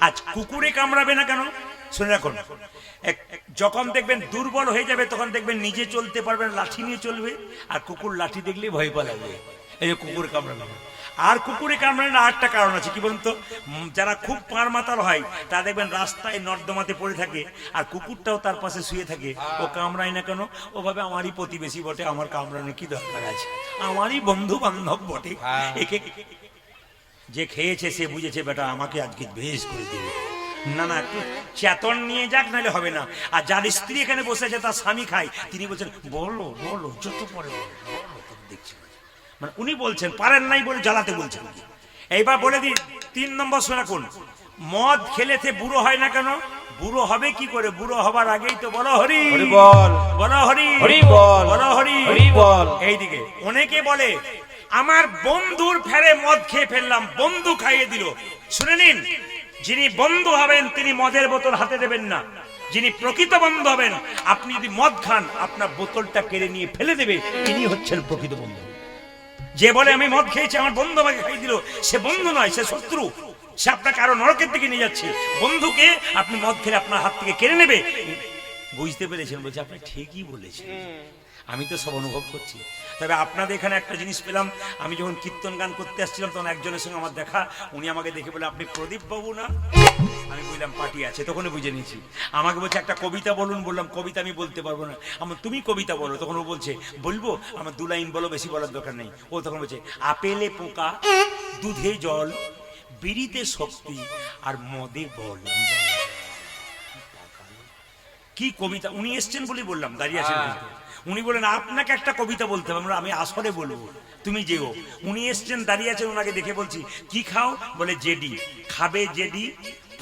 আজ কুকুরে কামড়াবে না কেন? শুনে রাখুন, যখন দেখবেন দুর্বল হয়ে যাবে, তখন দেখবেন নিজে চলতে পারবে না, লাঠি নিয়ে চলবে। আর কুকুর লাঠি দেখলে ভয় পালাবে, এই যে কুকুর কামড়াবে। আর কুকুরে কামড়ানোর আরেকটা কারণ আছে, কি বলুন তো? যারা খুব পার মাতাল হয়, তা দেখবেন রাস্তায় নর্দমাতে পড়ে থাকে, আর কুকুরটাও তার পাশে শুয়ে থাকে। ও কামড়ায় না কেন? ও ভাবে আমারই প্রতিবেশী বটে, আমার কামড়ানোর কি দরকার আছে, আমারই বন্ধু বান্ধব বটে। একে যে খেয়েছে সে বুঝেছে বেটা আমাকে আজকে বেশ করে দেবে, না না একটু চেতন নিয়ে যাক, নাহলে হবে না। আর যার স্ত্রী এখানে বসে আছে, তার স্বামী খায়, তিনি বলছেন বলো বলো, যত পরে বলো, দেখছি মানে উনি বলছেন, পারেন নাই বলে জ্বালাতে বলছেন। এইবার বলে দিই 3 নম্বর শোনা কোন, মদ খেলেতে বুড়ো হয় না কেন? বুড়ো হবে কি করে? বুড়ো হবার আগেই তো বলো হরি বল, বলো হরি বল, বলো হরি বল। এইদিকে অনেকে বলে আমার বন্ধুর ফেরে মদ খেয়ে ফেললাম, বন্ধু খাইয়ে দিল। শুনে নিন, যিনি বন্ধু হবেন তিনি মদের বোতল হাতে দেবেন না। যিনি প্রকৃত বন্ধু হবেন, আপনি যদি মদ খান, আপনার বোতলটা কেড়ে নিয়ে ফেলে দেবে, ইনি হচ্ছেন প্রকৃত বন্ধু। যে বলে আমি মদ খেয়েছি, আমার বন্ধু আমাকে খাইয়ে দিল, সে বন্ধু নয়, সে শত্রু। সে আপনাকে আরো নরকের দিকে নিয়ে যাচ্ছে। বন্ধুকে আপনি মদ খেলে আপনার হাত থেকে কেড়ে নেবে। বুঝতে পেরেছেন? বলছে আপনি ঠিকই বলেছেন, আমি তো সব অনুভব করছি। তবে আপনাদের এখানে একটা জিনিস পেলাম, আমি যখন কীর্তন গান করতে আসছিলাম, তখন একজনের সঙ্গে আমার দেখা, উনি আমাকে দেখে বলে আপনি প্রদীপ বাবু না? আমি বললাম পার্টি আছে, তখন বুঝে নিয়েছি। আমাকে বলছে একটা কবিতা বলুন, বললাম কবিতা আমি বলতে পারবো না। আমার তুমি কবিতা বলো। তখন ও বলছে বলবো, আমার 2 লাইন বলো, বেশি বলার দরকার নেই। ও তখন বলছে আপেলে পোকা, দুধে জল, বিড়িতে শক্তি, আর মদে বল। কি কবিতা! উনি এসছেন বলে বললাম, দাঁড়িয়ে আছেন। উনি বলেন আপনাকে একটা কবিতা বলতে হবে। আমি আসরে বলবো, তুমি যেও। উনি এসছেন, দাঁড়িয়ে আছেন, ওনাকে দেখে বলছি কি খাও? বলে জেডি। খাবে জেডি,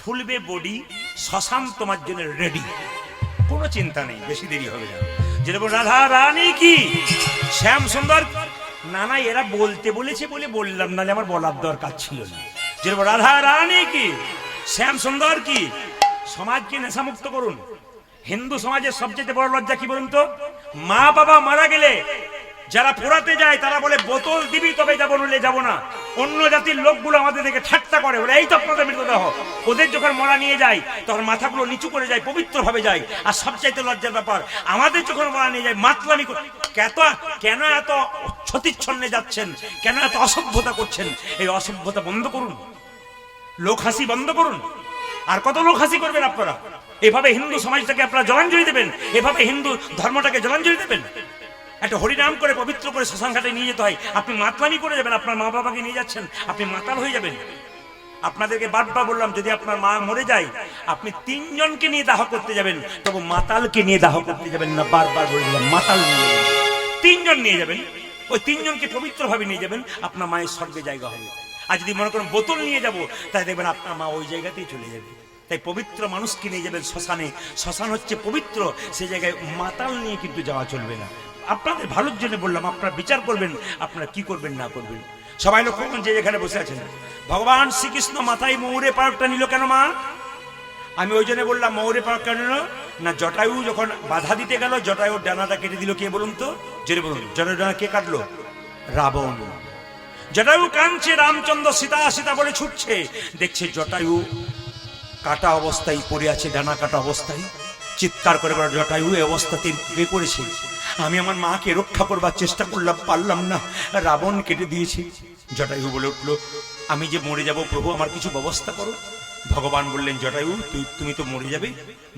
ফুলবে বডি, শ্মশান তোমার জন্য রেডি। কোনো চিন্তা নেই, বেশি দেরি হবে না। যেরকম রাধা রানী কি, শ্যাম সুন্দর, না না এরা বলতে বলেছে বলে বললাম, নাহলে আমার বলার দরকার ছিল না। যেরকম রাধা রানী কি, শ্যাম সুন্দর কি। সমাজকে নেশামুক্ত করুন। হিন্দু সমাজের সবচেয়ে বড় লজ্জা কি বলুন তো? মা বাবা মারা গেলে যারা পোড়াতে যায়, তারা বলে বোতল দিবি তবে যাবো, নইলে যাবো না। অন্য জাতির লোকগুলো আমাদের দেখে ঠাট্টা করে, বলে এই তো আপনাদের মৃতদেহ। ওদের যখন মরা নিয়ে যায়, তখন মাথাগুলো নিচু করে যায়, পবিত্র ভাবে যায়। আর সবচাইতে লজ্জার ব্যাপার, আমাদের যখন মরা নিয়ে যায়, মাতলামি কেন এত ছতিচ্ছন্নে যাচ্ছেন? কেন এত অসভ্যতা করছেন? এই অসভ্যতা বন্ধ করুন, লোক হাসি বন্ধ করুন। আর কত লোক হাসি করবেন আপনারা? এভাবে হিন্দু সমাজটাকে আপনারা জলাঞ্জলি দেবেন? এভাবে হিন্দু ধর্মটাকে জলাঞ্জলি দেবেন? একটা হরিনাম করে পবিত্র করে শ্মশান ঘাটে নিয়ে যেতে হয়, আপনি মাতলামি করে যাবেন। আপনার মা বাবাকে নিয়ে যাচ্ছেন, আপনি মাতাল হয়ে যাবেন। আপনাদেরকে বারবার বললাম, যদি আপনার মা মরে যায়, আপনি 3 জনকে নিয়ে দাহ করতে যাবেন, তবে মাতালকে নিয়ে দাহ করতে যাবেন না। বারবার বলে দিলাম, মাতাল নিয়ে যাবেন। 3 জন নিয়ে যাবেন, ওই 3 জনকে পবিত্র ভাবে নিয়ে যাবেন, আপনার মায়ের স্বর্গে জায়গা হবে। আর যদি মনে করেন বোতল নিয়ে যাবো, তাই দেখবেন আপনার মা ওই জায়গাতেই চলে যাবে। তাই পবিত্র মানুষকে নিয়ে যাবেন শ্মশানে। শ্মশান হচ্ছে পবিত্র, সে জায়গায় মাতাল নিয়ে কিন্তু যাওয়া চলবে না। আপনাদের ভালোর জন্য বললাম, আপনারা বিচার করবেন, আপনারা কি করবেন না করবেন। সবাই লক্ষ্য করুন, যে যেখানে বসে আছেন, ভগবান শ্রীকৃষ্ণ মাথায় ময়ূরে পালকটা নিল কেন মা? আমি ওই জন্য বললাম ময়ূরে পালক কেন নিল না? জটায়ু যখন বাধা দিতে গেল, জটায়ুর ডানাটা কেটে দিল কে বলুন তো? জেনে বলুন, জটায়ুর ডানা কে কাটলো? রাবণ। জটায়ু কাঁদছে, রামচন্দ্র সীতা সীতা বলে ছুটছে, দেখছে জটায়ু কাটা অবস্থায় পড়ে আছে, ডানা কাটা অবস্থায়। চিৎকার করে বলে, জটায়ু এই অবস্থাতে কে করেছে? আমি আমার মাকে রক্ষা করবার চেষ্টা করলাম, পারলাম না, রাবণ কেটে দিয়েছি। জটায়ু বলে উঠলো, আমি যে মরে যাব প্রভু, আমার কিছু ব্যবস্থা করো। ভগবান বললেন জটায়ু তুমি তো মরে যাবে,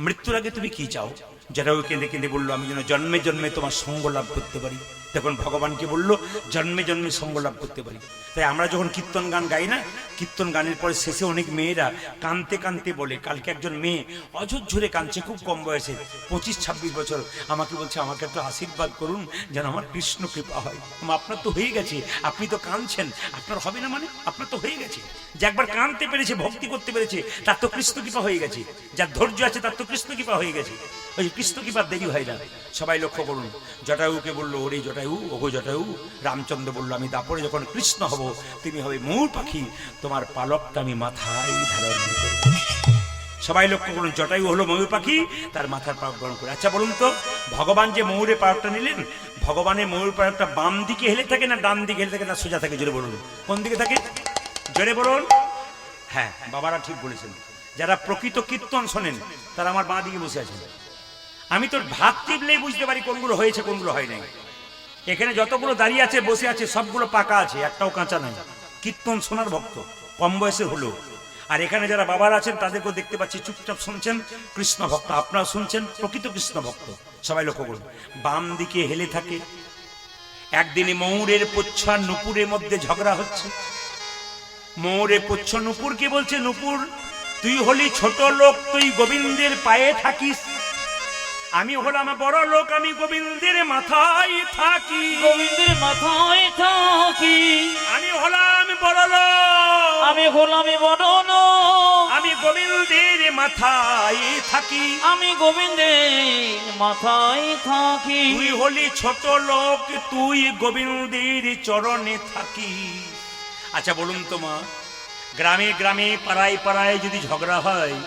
মৃত্যুর আগে তুমি কি চাও? জটায়ু কেঁদে কেঁদে বললো আমি যেন জন্মে জন্মে তোমার সঙ্গ লাভ করতে পারি। তখন ভগবানকে বললো জন্মে জন্মে সঙ্গ লাভ করতে পারি। তাই আমরা যখন কীর্তন গান গাই না, কীর্তন গানের পরে শেষে অনেক মেয়েরা কাঁদতে কাঁদতে বলে, কালকে একজন মেয়ে অঝোরঝরে কাঁদছে, খুব কম বয়সে 25-26 বছর, আমাকে বলছে আমাকে একটু আশীর্বাদ করুন যেন আমার কৃষ্ণ কৃপা হয়। আপনার তো হয়ে গেছে, আপনি তো কাঁদছেন, আপনার হবে না মানে? আপনার তো হয়ে গেছে। যে একবার কাঁদতে পেরেছে, ভক্তি করতে পেরেছে, তার তো কৃষ্ণ কৃপা হয়ে গেছে। যার ধৈর্য আছে তার তো কৃষ্ণ কৃপা হয়ে গেছে। ওই কৃষ্ণ কৃপার দেরি হয় না। সবাই লক্ষ্য করুন, জটায়ুকে বললো ওরে জটায়ু, ওগো জটায়ু, রামচন্দ্র বললো আমি দাপরে যখন কৃষ্ণ হব তুমি হবে ময়ূর পাখি, তোমার পালকটা আমি মাথায় ধারণ করব। সবাই লক্ষ্য করুন, জটায়ু হলো ময়ূর পাখি, তার মাথার পালক গ্রহণ করে। আচ্ছা বলুন তো, ভগবান যে ময়ূরের পালকটা নিলেন, ভগবানের ময়ূর পালকটা বাম দিকে হেলে থাকে না ডান দিকে হেলে থাকে না সোজা থাকে? জোরে বলুন, কোন দিকে থাকে? জোরে বলুন। হ্যাঁ, বাবারা ঠিক বলেছেন। যারা প্রকৃত কীর্তন শোনেন তারা আমার বাঁ দিকে বসে আছেন। আমি তোর ভাত টিপলেই বুঝতে পারি কোনগুলো হয়েছে কোনগুলো হয় নাই। এখানে যতগুলো দাঁড়িয়ে আছে বসে আছে সবগুলো পাকা আছে, একটাও কাঁচা নাই। কীর্তন শোনার ভক্ত, কম বয়সে হলো। আর এখানে যারা বাবার আছেন তাদেরকেও দেখতে পাচ্ছি চুপচাপ শুনছেন, কৃষ্ণ ভক্ত। আপনারা শুনছেন, প্রকৃত কৃষ্ণ ভক্ত। সবাই লক্ষ্য করুন, বাম দিকে হেলে থাকে। একদিনে ময়ূরের পুচ্ছ আর নুপুরের মধ্যে ঝগড়া হচ্ছে। ময়ূরের পুচ্ছ নুপুরকে বলছে, নুপুর তুই হলি ছোট লোক, তুই গোবিন্দের পায়ে থাকিস। আমি হলাম বড় লোক, আমি গোবিন্দের মাথায় থাকি। গোবিন্দের মাথায় থাকি। আমি হলাম বড় লোক, আমি হলাম বড় লোক, আমি গোবিন্দের মাথায় থাকি। আমি গোবিন্দের মাথায় থাকি। তুই হলি ছোট লোক, তুই গোবিন্দের চরণে থাকি। আচ্ছা বলুন তো মা, গ্রামে গ্রামে পাড়ায় পাড়ায় যদি ঝগড়া হয়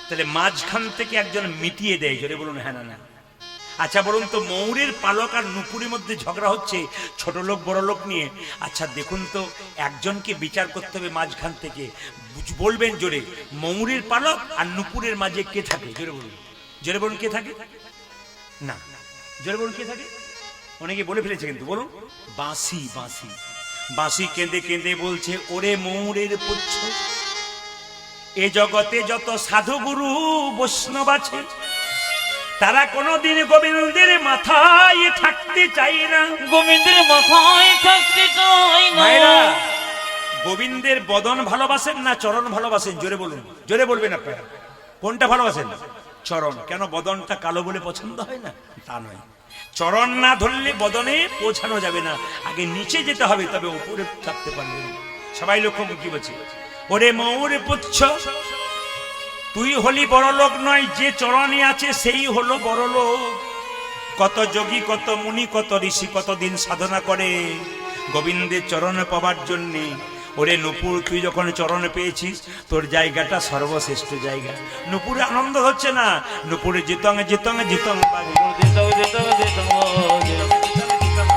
তাহলে মাঝখান থেকে একজন মিটিয়ে দেয়? জোরে বলুন হ্যাঁ না না। আচ্ছা বলুন তো, ময়ূরের পালক আর নুপুরের মধ্যে ঝগড়া হচ্ছে ছোট লোক বড় লোক নিয়ে। আচ্ছা দেখুন তো, একজনকে বিচার করতে হবে মাঝখান থেকে। বলবেন জোরে, ময়ূরের পালক আর নুপুরের মাঝে কে থাকে? জোরে বলুন, জোরে বলুন কে থাকে? না, জোরে বলুন কে থাকে? অনেকে বলে ফেলেছে কিন্তু, বলুন। বাঁশি, বাঁশি। বাঁশি কেঁদে কেঁদে বলছে ওরে ময়ূরের পুচ্ছ, এ জগতে যত সাধুগুরু বৈষ্ণব আছে তারা কোনদিন গোবিন্দের মাথায় থাকতে চাই না। গোবিন্দের মাথায় থাকতে চাই না। মায়েরা, গোবিন্দের বদন ভালোবাসেন না চরণ ভালোবাসেন? জোরে বলুন, জোরে বলবেন আপনারা, কোনটা ভালোবাসেন? চরণ। কেন? বদনটা কালো বলে পছন্দ হয় না? তা নয়। চরণ না ধরলে বদনে পৌঁছানো যাবে না, আগে নিচে যেতে হবে, তবে উপরে থাকতে পারবেন। সবাই লক্ষ্য কি বলছে, ওরে ময়ূর পুচ্ছ তুই হলি বড় লোক নয়, যে চরণে আছে সেই হলো বড় লোক। কত যোগী, কত মুনি, কত ঋষি কতদিন সাধনা করে গোবিন্দের চরণে পাবার জন্যে। ওরে নুপুর, তুই যখন চরণে পেয়েছিস তোর জায়গাটা সর্বশ্রেষ্ঠ জায়গা। নুপুরে আনন্দ হচ্ছে না, নুপুরে জিতং জিতং জিতং বাজে।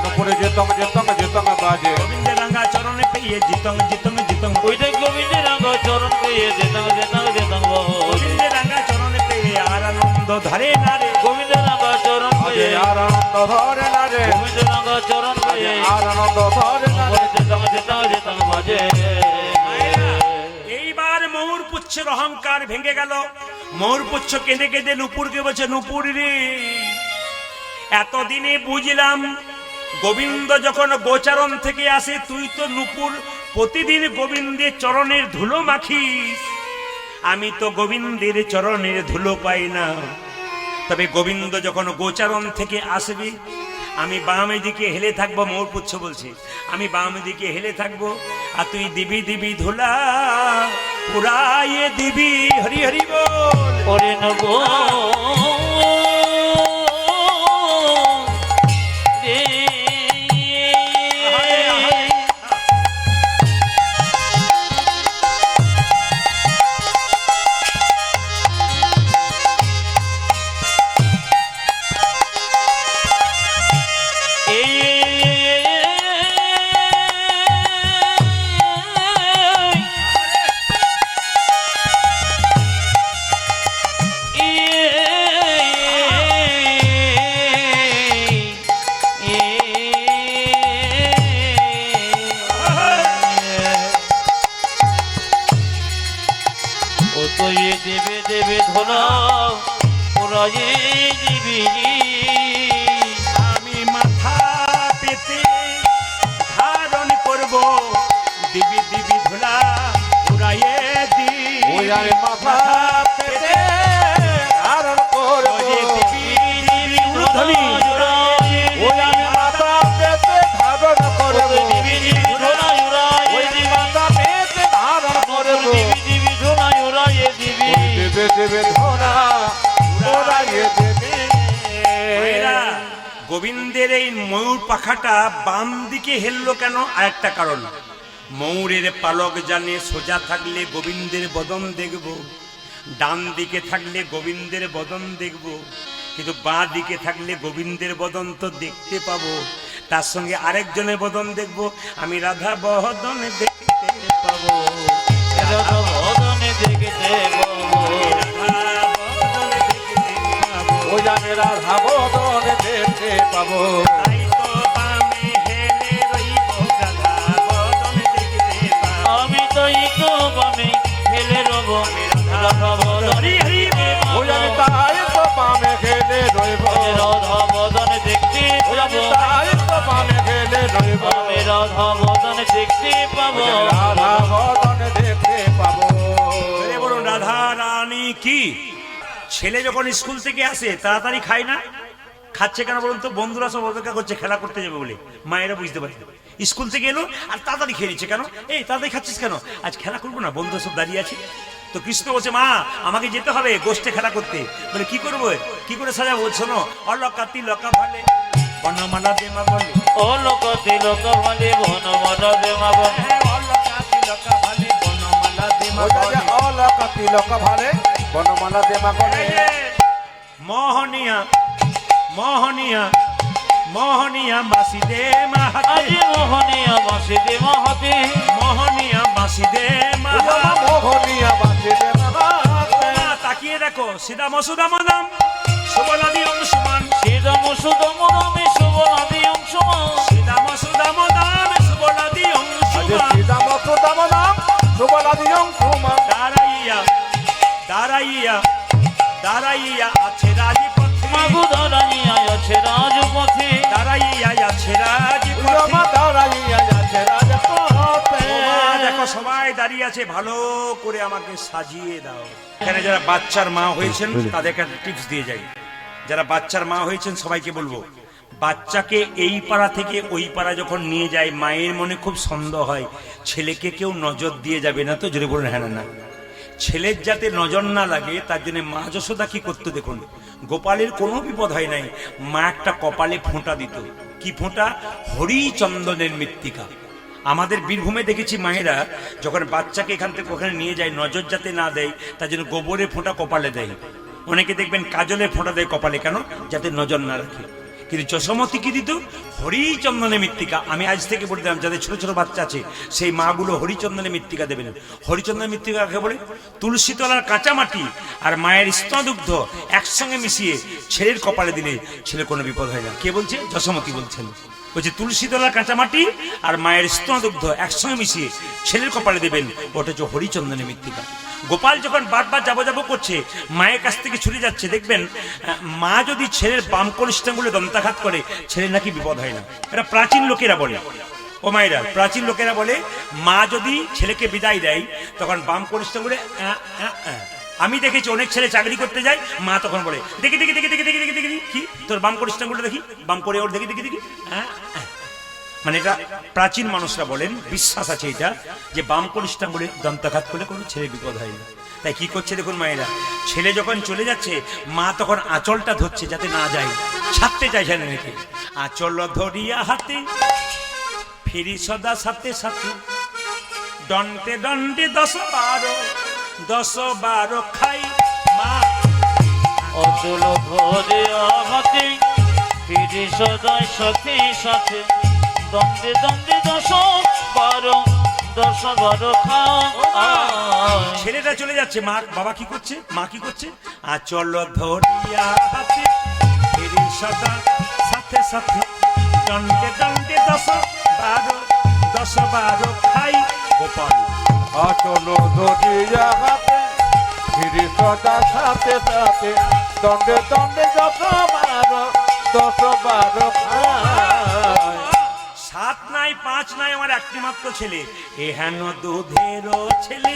নুপুরে যেতং যেতং যেতং বাজে। গোবিন্দের রাঙা চরণে পেয়ে জিতং জিতং জিতং। ওইটা গোবিন্দের রাঙা চরণ পেয়ে যেতাম যেতাম যেতাম। গোবিন্দের রাঙা চরণে পেয়ে আর আনন্দ ধরে না রে। গোবিন্দের রাঙা চরণ পেয়ে আর আনন্দ ধরে না রে। গোবিন্দের রাঙা চরণ পেয়ে আর আনন্দ ধরে না রে। যেতাম যেতাম যেতাম বাজে। এইবার ময়ূর পুচ্ছের অহংকার ভেঙে গেল। ময়ূর পুচ্ছ কেঁদে কেঁদে নুপুরকে বলছে, নুপুর রে, এতদিনে বুঝলাম গোবিন্দ যখন গোচারণ থেকে আসে তুই তো নুপুর প্রতিদিন গোবিন্দের চরণের ধুলো মাখিস। আমি তো গোবিন্দের চরণের ধুলো পাই না। তবে গোবিন্দ যখন গোচারণ থেকে আসবে আমি বামে দিকে হেলে থাকবো। ময়ূর পুচ্ছ বলছে, আমি বামে দিকে হেলে থাকবো, আর তুই দিবি দিবি ধুলা পুরাইয়ে দিবি। হরি হরি বল। ওরে নব জোড়া পুরাই দিবি আমি মাথা পেতে ধারণ করব দিবি দিবি ধুলা উড়াইয়ে দি ওই আমি মাথা পেতে ধারণ করব ধ্বনি ওই আমি মাথা পেতে ধারণ করব ওই আমি মাথা পেতে ধারণ করব দেবে দেবে ধরা ওরাইয়ে দেবে ভাইরা, গোবিন্দের এই ময়ূর পাখাটা বাম দিকে হেললো কেন? আরেকটা কারণ, ময়ূরের পালক জানে সোজা থাকলে গোবিন্দের বদন দেখব, ডান দিকে থাকলে গোবিন্দের বদন দেখব, কিন্তু বাঁ দিকে থাকলে গোবিন্দের বদন তো দেখতে পাবো, তার সঙ্গে আরেকজনের বদন দেখব, আমি রাধা বদন দেখতে পাবো, রাধা বদন দেখতে পাবো। ওই আমি রাধা বদন দেখতে পাবো তাই তো বামে হেলে রইব, রাধা বদন দেখতে পাবো। আমি তাই তো বামে হেলে রব রাধা বদন হরি হরি ওই আমি তাই তো পামে খেলে রইব রাধা বদন দেখতে ওই আমি পাবো তাই তো পামে খেলে রইব আমি রাধা বদন দেখতে পাবো রাধা বদন দেখতে পাবো বলে বলুন রাধা রানী কি? ছেলে যখন স্কুল থেকে আসে তাড়াতাড়ি খায় না, খাচ্ছে কেন বলুন তো? বন্ধুরা সব অপেক্ষা করছে খেলা করতে যাবে বলে, মায়েরা বুঝতে পারে স্কুল থেকে এলো আর তাড়াতাড়ি খেয়ে নিচ্ছে কেন? এই তাড়াতাড়ি খাচ্ছিস কেন? আজ খেলা করবো না, বন্ধু সব দাঁড়িয়ে আছে। তো কৃষ্ণ বলছে মা আমাকে যেতে হবে গোষ্ঠে খেলা করতে। বলে কি করবো, কি করে সাজাবো? শোনো, অলকাতি লকা ভালে বনমালা দেমা বলে, ও লোক তিলক ভালে বনমালা দেমা বলে অলকাতি লকা ভালে বনমালা দেমা ওই বলে। যে অলকা তিলক ভালে বনমালা দেমা করে এই যে, মোহনিয়া মোহনিয়া মোহনিয়া বাসি দে মাহাতে, আজি মোহনিয়া বাসি দে মহাতে মোহনিয়া বাসি দে ওই আমার মাহাতে। মোহনিয়া বাসি দেমাতে তাকিয়ে দেখো সিদা মসুদা মাদাম সুবলাদি অংশমান, শ্রীরাম সুদম রামে শুভনাদি অংশমান সিদা মসুদা মাদাম সুবলাদি আজ অংশমান। শ্রীদাম সুদাম নাম শুভলাদিয়ং সুমান দাঁড়াইয়া দাঁড়াইয়া দাঁড়াইয়া আছে রাজপথে, মাগু দাঁড়াইয়া আছে রাজপথে দাঁড়াইয়া আছে রাজপথে। উড়মা দাঁড়াইয়া যাচ্ছে রাজপথে দেখো সবাই দাঁড়িয়ে আছে, ভালো করে আমাকে সাজিয়ে দাও। এখানে যারা বাচ্চার মা হয়েছেন তাদেরকে একটা টিপস দিয়ে যাই। যারা বাচ্চার মা হয়েছেন সবাইকে বলবো, বাচ্চাকে এই পাড়া থেকে ওই পাড়া যখন নিয়ে যায় মায়ের মনে খুব সন্দেহ হয় ছেলেকে কেউ নজর দিয়ে যাবে না তো? জোরে বলুন হ্যাঁ না। ছেলের যাতে নজর না লাগে তার জন্য মা যশোদা কি করতো দেখুন, গোপালের কোনো বিপদ হয় নাই, মা একটা কপালে ফোঁটা দিত। কি ফোঁটা? হরিচন্দনের মৃত্তিকা। আমাদের বীরভূমে দেখেছি মায়েরা যখন বাচ্চাকে এখান থেকে ওখানে নিয়ে যায় নজর যাতে না দেয় তার জন্য গোবরের ফোঁটা কপালে দেয়। অনেকে দেখবেন কাজলের ফোঁটা দেয় কপালে, কেন? যাতে নজর না রাখে। কিন্তু যশোমতী কি দিত? হরিচন্দনের মৃত্তিকা। আমি আজ থেকে বলে দিলাম যাদের ছোট ছোট বাচ্চা আছে সেই মাগুলো হরিচন্দনের মৃত্তিকা দেবেন। হরিচন্দনের মৃত্তিকা কাকে বলে? তুলসী তলার কাঁচা মাটি আর মায়ের স্তনদুগ্ধ একসঙ্গে মিশিয়ে ছেলের কপালে দিলে ছেলে কোনো বিপদ হয় না। কে বলছে? যশোমতী বলছেন। বলছে তুলসী তলার কাঁচা মাটি আর মায়ের স্তনদুগ্ধ একসঙ্গে মিশিয়ে ছেলের কপালে দেবেন, ওটা হচ্ছে হরিচন্দনের মৃত্তিকা। গোপাল যখন বারবার যাবো যাবো করছে মায়ের কাছ থেকে ছুটে যাচ্ছে, দেখবেন মা যদি ছেলের বাম কনিষ্ঠাঙ্গুলে দন্তাঘাত করে ছেলের নাকি বিপদ হয় না। এটা প্রাচীন লোকেরা বলে। ও মায়েরা, প্রাচীন লোকেরা বলে মা যদি ছেলেকে বিদায় দেয় তখন বাম কনিষ্ঠাঙ্গুলে আমি দেখেছি অনেক ছেলে চাকরি করতে যায়, মা তখন বলে দেখি দেখি দেখি দেখি দেখি দেখি দেখি কি তোর বাম কনিষ্ঠাঙ্গুলটা দেখি, বাম করে ওর দেখি দেখি দেখি। মানে এটা প্রাচীন মানুষরা বলেন, বিশ্বাস আছে এটা যে বাম কনিষ্ঠাঙ্গুলে দন্তাঘাত করলে কোনো ছেলে বিপদ হয় না। তাই কি করছে দেখুন মায়েরা, ছেলে যখন চলে যাচ্ছে মা তখন আঁচলটা ধরছে যাতে না যায়, ছাড়তে চাইছে না নাকি। আঁচল ধরিয়া হাতে ফিরি সদা সাথে সাথে, দণ্ডে দণ্ডে 10-12 খাই মা। অচল ধরে আঘাতে ফিরে সদাই সাথে সাথে, দ্বন্দ্বে দ্বন্দ্বে 10-12 খায়। ছেলেটা চলে যাচ্ছে, মা বাবা কি করছে? মা কি করছে? আঁচল ধরিয়া হাতে ফিরি সদা সাথে সাথে, দণ্ডে দণ্ডে 10-12 খাই। গোপাল আচল ধরিয়া হাতে ফিরি সদা সাথে সাথে দণ্ডে দণ্ডে 10-12 খায়। 7 নাই 5 নাই আমার একটি মাত্র ছেলে, এহেন দুধেরও ছেলে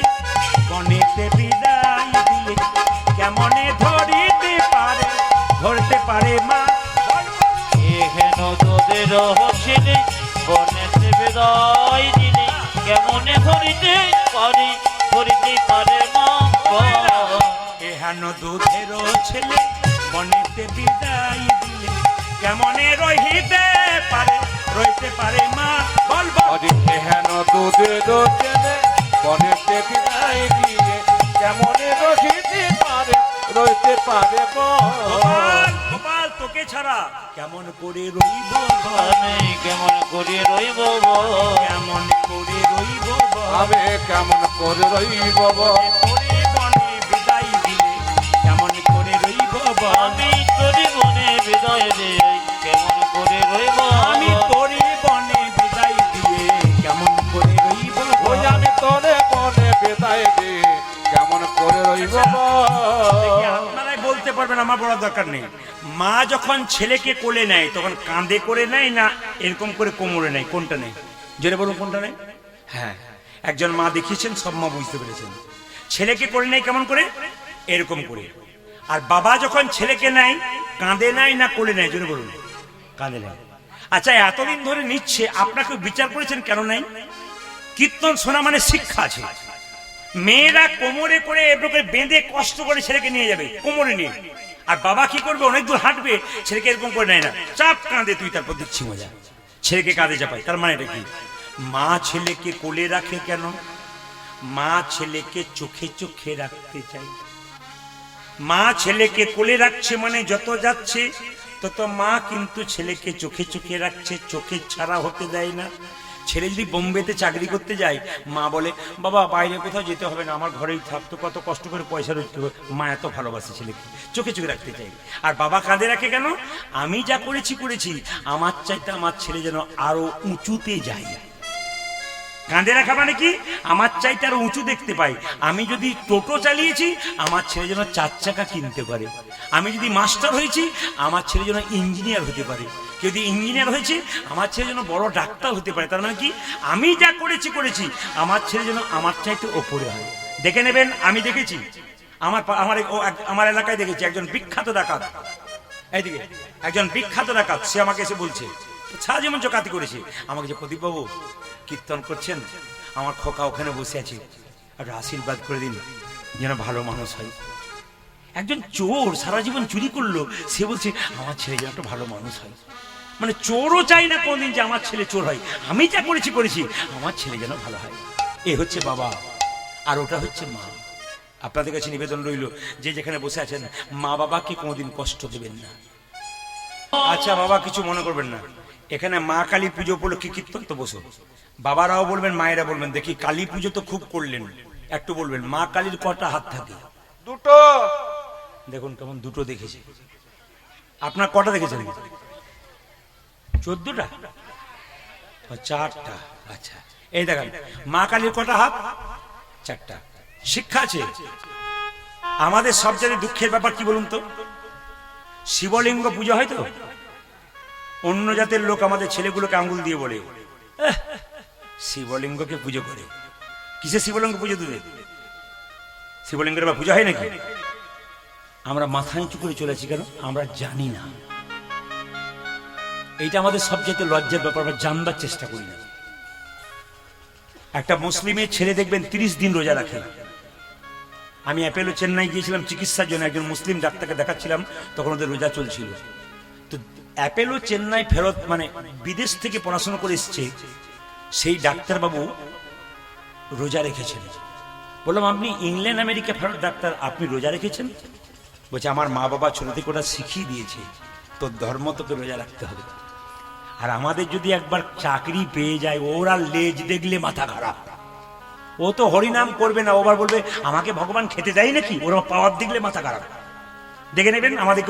বনেতে বিদায় দিলে কেমনে ধরতে পারে মা। এহেন তোদের ছেলে বনেতে বিদায় দিলে কেমনে ধরিতে পারে মা। এহেন দুধেরও ছেলে বনেতে বিদায় দিলে কেমনে রইতে পারে মা। বল বল। অজি এহেন দুধের ছেলে বনেতে বিদায় দিয়ে কেমনে রহিতে রইতে পারে গোপাল তোকে ছাড়া কেমন করে রইব আমি কেমন করে রইব কেমন করে রইব আমি কেমন করে রইব তোরে বনে বিদায় দিলে কেমন করে রইব আমি তোরে বনে বিদায় দে কেমন করে রইব আমি তোরে বনে বিদায় দিয়ে কেমন করে রইব ওই আমি তোরে বনে বিদায় দিয়ে কেমন করে রইব আপনারাই বলতে পারবেন, আমার বলার দরকার নেই। মা যখন ছেলেকে কোলে নেয় তখন কাঁধে করে নেয় না এরকম করে কোমরে নেয়? কোনটা নেই? জোরে বলুন কোনটা নেই? হ্যাঁ, একজন মা দেখিয়েছেন, সব মা বুঝতে পেরেছেন। ছেলেকে করে নেয় কেমন করে? এরকম করে। আর বাবা যখন ছেলেকে নেয় কাঁধে নেয় না কোলে নেয়? জোরে বলুন। কাঁধে নেয়। আচ্ছা, এতদিন ধরে নিচ্ছে, আপনাকে বিচার করেছেন কেন নেই? কীর্তন শোনা মানে শিক্ষা আছে। মেয়েরা কোমরে করে এরকম বেঁধে কষ্ট করে ছেলেকে নিয়ে যাবে কোমরে নিয়ে, আর বাবা কি করবে? অনেক দূর হাঁটবে, ছেলেকে এরকম করে নেয় না, চাপ কাঁধে, তুই তারপর দিচ্ছি মজা, ছেলেকে কাঁধে চাপায়। তার মানে এটা কি? মা ছেলেকে কোলে রাখে কেন? মা ছেলেকে চোখে চোখে রাখতে চাই। মা ছেলেকে কোলে রাখছে মানে যত যাচ্ছে তত মা কিন্তু ছেলেকে চোখে চোখে রাখছে, চোখে ছাড়া হতে দেয় না। ছেলে যদি বোম্বেতে চাকরি করতে যায়, মা বলে বাবা বাইরে কোথাও যেতে হবে না, আমার ঘরেই থাকতো, কত কষ্ট করে পয়সা রোজগার করে। মা এত ভালোবাসে ছেলেকে, চোখে চোখে রাখতে চাই। আর বাবা কাঁধে রাখে কেন? আমি যা করেছি, আমার চাইতে আমার ছেলে যেন আরো উঁচুতে যায়। কাঁধে রাখা মানে কি? আমার চাইতে আরো উঁচু দেখতে পাই। আমি যদি টোটো চালিয়েছি, আমার ছেলে যেন 4 চাকা কিনতে পারে। আমি যদি মাস্টার হয়েছি, আমার ছেলে যেন ইঞ্জিনিয়ার হতে পারে। কেউ যদি ইঞ্জিনিয়ার হয়েছে, আমার ছেলে যেন বড় ডাক্তার হতে পারে। তার মানে কি? আমি যা করেছি, আমার ছেলে যেন আমার চাইতে ওপরে হয়। দেখে নেবেন, আমি দেখেছি আমার এলাকায় দেখেছি একজন বিখ্যাত ডাকাত, এইদিকে একজন বিখ্যাত ডাকাত, সে আমাকে এসে বলছে, সারা জীবন চকাতি করেছে, আমাকে যে প্রদীপ বাবু কীর্তন করছেন, আমার খোকা ওখানে বসে আছে, একটা আশীর্বাদ করে দিন যেন ভালো মানুষ হয়। একজন চোর সারা জীবন চুরি করলো, সে বলছে আমার ছেলে যেন একটা ভালো মানুষ হয়। মানে চোরও চাই না কোনদিন যে আমার ছেলে চোর হয়, আমি যা করেছি আমার ছেলে যেন ভালো হয়। এ হচ্ছে বাবা, আর ওটা হচ্ছে মা। আপনাদের কাছে নিবেদন রইল, যে যেখানে বসে আছেন, মা বাবাকে কোনোদিন কষ্ট দেবেন না। আচ্ছা বাবা, কিছু মনে করবেন না, এখানে মা কালী পুজো উপলক্ষে কীর্তন তো বসো, বাবারাও বলবেন, মায়েরা বলবেন। দেখি, কালী পুজো তো খুব করলেন, একটু বলবেন মা কালীর কটা হাত থাকে? দুটো। দেখুন কেমন দুটো দেখেছে। আপনার কটা দেখেছেন? 14টা? 4টা। আচ্ছা, এই দেখেন মা কালীর কটা হাত? 4টা। শিক্ষা আছে। আমাদের সবচেয়ে দুঃখের ব্যাপার কি বলুন তো, শিবলিঙ্গ পুজো হয় তো, অন্য জাতের লোক আমাদের ছেলেগুলোকে আঙ্গুল দিয়ে বলে শিবলিঙ্গকে পুজো করে। কিসে শিবলিঙ্গ পুজো দেবে? শিবলিঙ্গের বা পুজো হয় নাকি? আমরা মাথা নিচু করে চলেছি কেন? আমরা জানি না। এইটা আমাদের সবচেয়ে লজ্জার ব্যাপার, আমরা জানবার চেষ্টা করি না। একটা মুসলিমের ছেলে দেখবেন 30 দিন রোজা রাখে। আমি অ্যাপেলো চেন্নাই গিয়েছিলাম চিকিৎসার জন্য, একজন মুসলিম ডাক্তারকে দেখাচ্ছিলাম, তখন ওদের রোজা চলছিল। তো অ্যাপেলো চেন্নাই ফেরত, মানে বিদেশ থেকে পড়াশোনা করে এসছে সেই ডাক্তারবাবু রোজা রেখেছেন। বললাম আপনি ইংল্যান্ড আমেরিকা ফেরত ডাক্তার, আপনি রোজা রেখেছেন? বলছে আমার মা বাবা ছোট থেকে ওটা শিখিয়ে দিয়েছে, তোর ধর্ম তোকে রোজা রাখতে হবে। আর আমাদের যদি একবার চাকরি পেয়ে যায়, ওরা লেজ দেখলে মাথা খারাপ। ও তো হরিনাম করবে না, ওবার বলবে আমাকে ভগবান খেতে দেয় নাকি, ওরা পাওয়ার দেখলে মাথা খারাপ। দেখে নেবেন আমাদের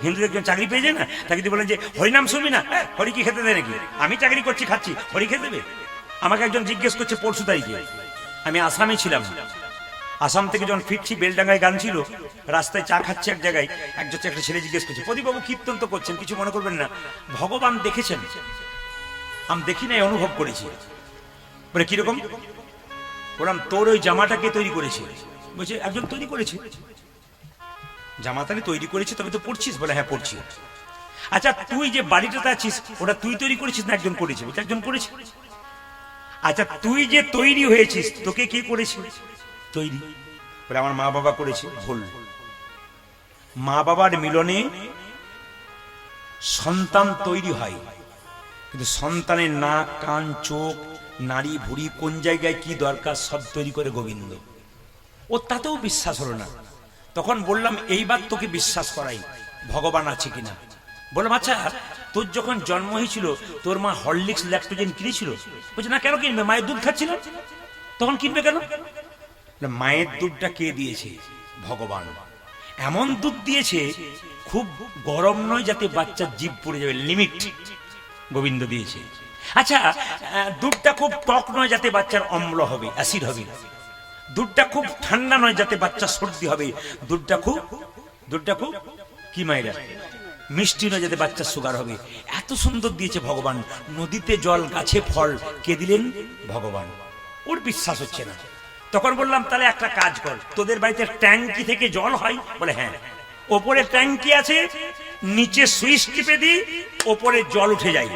হিন্দুদের একজন চাকরি পেয়ে যায় না, তাকে যদি বলেন যে হরিনাম শুনবি না, হরি কি খেতে দেয় নাকি? আমি চাকরি করছি, খাচ্ছি, হরি খেতে দেবে? আমাকে একজন জিজ্ঞেস করছে পরশু তারিখে, আমি আসামে ছিলাম, আসাম থেকে যখন ফিরছি, বেলডাঙ্গায় গান ছিল, রাস্তায় চা খাচ্ছে এক জায়গায়, একটা ছেলে জিজ্ঞেস করছে, প্রদীপবাবু কীর্তন তো করছেন, কিছু মনে করবেন না, ভগবান দেখেছেন? আমি দেখি নাই, অনুভব করেছি। বলে কিরকম? বললাম তোর ওই জামাটাকে তৈরি করেছে? বলছে একজন তৈরি করেছে। জামা তাহলে তৈরি করেছে, তবে তো পড়ছিস? বলে হ্যাঁ পড়ছি। আচ্ছা তুই যে বাড়িটাতে আছিস ওটা তুই তৈরি করেছিস না একজন করেছে? বলছে একজন করেছে। আচ্ছা তুই যে তৈরি হয়েছিস তোকে কে করেছে তৈরি? বলে আমার মা বাবা করেছে। ভুল। মা বাবার মিলনে সন্তান তৈরি হয়, কিন্তু সন্তানের নাক, কান, চোখ, নাড়ি ভুড়ি, কোন জায়গায় কি দরকার সব তৈরি করে গোবিন্দ। ও তাতেও বিশ্বাস হলো না। তখন বললাম এইবার তোকে বিশ্বাস করাই, ভগবান আছে কিনা। বললাম আচ্ছা তোর যখন জন্ম হয়েছিল তোর মা হরলিক্স ল্যাকটোজেন কিনেছিল? বলছে না, কেন কিনবে, মায়ের দুধ খাচ্ছিল। তখন কিনবে কেন? মায়ের দুধটা কে দিয়েছে? ভগবান। এমন দুধ দিয়েছে খুব গরম নয় যাতে বাচ্চার জিভ পড়ে যাবে, লিমিট গোবিন্দ দিয়েছে। আচ্ছা দুধটা খুব টক নয় যাতে বাচ্চার অম্ল হবে, অ্যাসিড হবে। দুধটা খুব ঠান্ডা নয় যাতে বাচ্চা সর্দি হবে। দুধটা খুব কি মায়েরা মিষ্টি নয় যাতে বাচ্চার সুগার হবে। এত সুন্দর দিয়েছে ভগবান। নদীতে জল, গাছে ফল, কে দিলেন? ভগবান। ওর বিশ্বাস হচ্ছে না। তখন বললাম তাহলে একটা কাজ কর, তোদের বাড়িতে ট্যাঙ্কি থেকে জল হয়? বলে হ্যাঁ। ওপরে ট্যাঙ্কি আছে, নিচে সুইচ টিপে দিই, ওপরে জল উঠে যায়,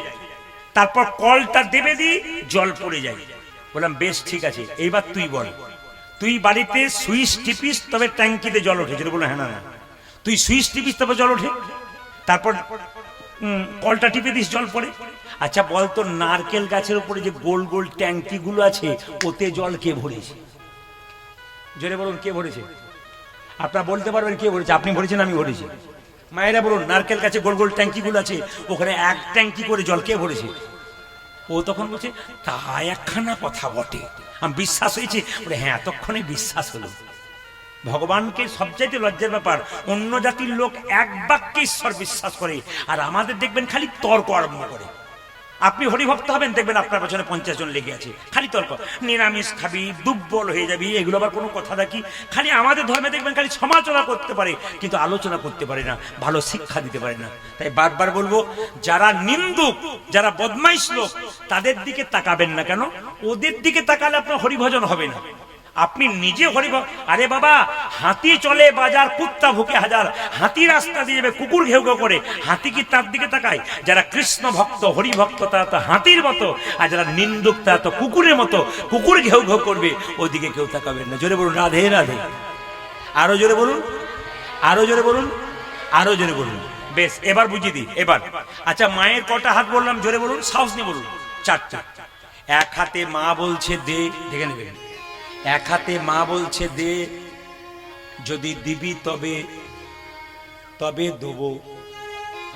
তারপর কলটা দেবে দিই, জল পড়ে যায়। বললাম বেশ ঠিক আছে, এইবার তুই বল, তুই বাড়িতে সুইচ টিপিস তবে ট্যাঙ্কিতে জল ওঠে? যেটা বললো হ্যাঁ। না, তুই সুইচ টিপিস তবে জল ওঠে, তারপর কলটা টিপে দিস, জল পড়ে। আচ্ছা বলতো নারকেল গাছের উপরে যে গোল গোল ট্যাঙ্কি গুলো আছে ওতে জল কে ভরেছে? জোরে বলুন কে ভরেছে? আপনারা বলতে পারবেন কে ভরেছে? আপনি ভরেছেন, আমি ভরেছি। মায়েরা বলুন, নারকেল গাছে গোল গোল ট্যাঙ্কি গুলো আছে, ওখানে এক ট্যাঙ্কি করে জল কে ভরেছে? ও তখন বলছে তা একখানা কথা বটে। আমি বিশ্বাস হয়েছে? বলে হ্যাঁ, এতক্ষণে বিশ্বাস হলো। ভগবানকে সবচাইতে লজ্জার ব্যাপার, অন্য জাতির লোক এক বাক্যে ঈশ্বর বিশ্বাস করে, আর আমাদের দেখবেন খালি তর্ক আরম্ভ করে। আপনি হরিভক্ত হবেন, দেখবেন আপনার পেছনে 50 জন লেগে আছে, খালি তর্ক। নিরামিষ খাবি, দুর্বল হয়ে যাবি, এগুলো আবার কোনো কথা নাকি? খালি আমাদের ধর্মে দেখবেন খালি সমালোচনা করতে পারে, কিন্তু আলোচনা করতে পারে না, ভালো শিক্ষা দিতে পারে না। তাই বারবার বলবো, যারা নিন্দুক, যারা বদমাইশ লোক, তাদের দিকে তাকাবেন না। কেন? ওদের দিকে তাকালে আপনার হরিভজন হবে না। আপনি নিজে আরে বাবা, হাতি চলে বাজার, কুত্তা ভুকে হাজার। হাতি রাস্তা দিয়ে যাবে, কুকুর ঘেউ ঘেউ করে, হাতি কি তার দিকে তাকায়? যারা কৃষ্ণ ভক্ত, হরি ভক্ত, তারা তো হাতির মতো, আর যারা নিন্দুক তারা তো কুকুরের মতো, কুকুর ঘেউ ঘেউ করবে, ওদিকে কেউ তাকাবেন না। জোরে বলুন রাধে রাধে। আরো জোরে বলুন, আরো জোরে বলুন, আরো জোরে বলুন। বেশ, এবার বুঝিয়ে দিই। এবার আচ্ছা মায়ের কটা হাত বললাম? জোরে বলুন, সাহস নিয়ে বলুন। 4টা। এক হাতে মা বলছে দে, দেখে নেবেন। এক হাতে মা বলছে দে, যদি দিবি তবে দেবো।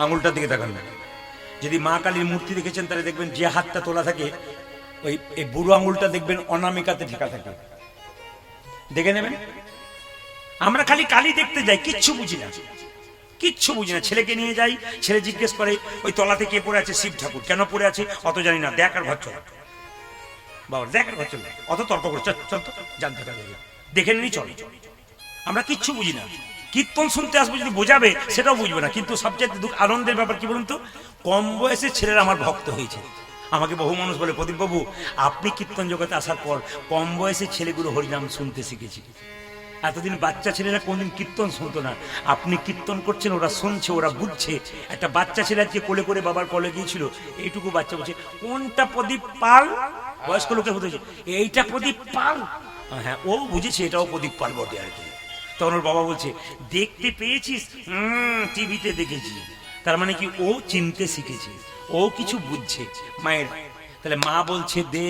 আঙুলটার দিকে তাকান না। যদি মা কালীর মূর্তি দেখেছেন তাহলে দেখবেন যে হাতটা তোলা থাকে ওই বুড়ো আঙুলটা দেখবেন অনামিকাতে ঠেকা থাকে, দেখে নেবেন। আমরা খালি কালী দেখতে যাই, কিচ্ছু বুঝি না, কিচ্ছু বুঝি না। ছেলেকে নিয়ে যাই, ছেলে জিজ্ঞেস করে ওই তলাতে কে পড়ে আছে? শিব ঠাকুর। কেন পড়ে আছে? অত জানি না। দেখ আর ঘর চল বাবা, দেখ আর ঘর চল, অত তর্ক করে চল তো, জানতে পারবে, দেখে নিই, চল। আমরা কিচ্ছু বুঝি না। কীর্তন শুনতে আসবো, যদি বোঝাবে সেটাও বুঝবে না। কিন্তু সবচেয়ে দুঃখ আনন্দের ব্যাপার কি বলুন তো, কম বয়সে ছেলেরা আমার ভক্ত হয়েছে। আমাকে বহু মানুষ বলে, প্রদীপবাবু আপনি কীর্তন জগতে আসার পর কম বয়সে ছেলেগুলো হরিনাম শুনতে শিখেছি। এতদিন বাচ্চা ছেলেরা কোনদিন কীর্তন শুনতো না। আপনি কীর্তন করছেন, ওরা শুনছে, ওরা বুঝছে। একটা বাচ্চা ছেলে আজকে কোলে করে বাবার কোলে গিয়েছিল, এইটুকু বাচ্চা বলছে কোনটা প্রদীপ পাল? বয়স্ক লোকের হতে এইটা প্রদীপ পাল। হ্যাঁ, ও বুঝেছে এটাও প্রদীপ পাল বটে আর কি। তখন ওর বাবা বলছে দেখতে পেয়েছিস? টিভিতে দেখেছি। তার মানে কি ও চিনতে শিখেছে, ও কিছু বুঝছে। মায়ের তাহলে মা বলছে দে,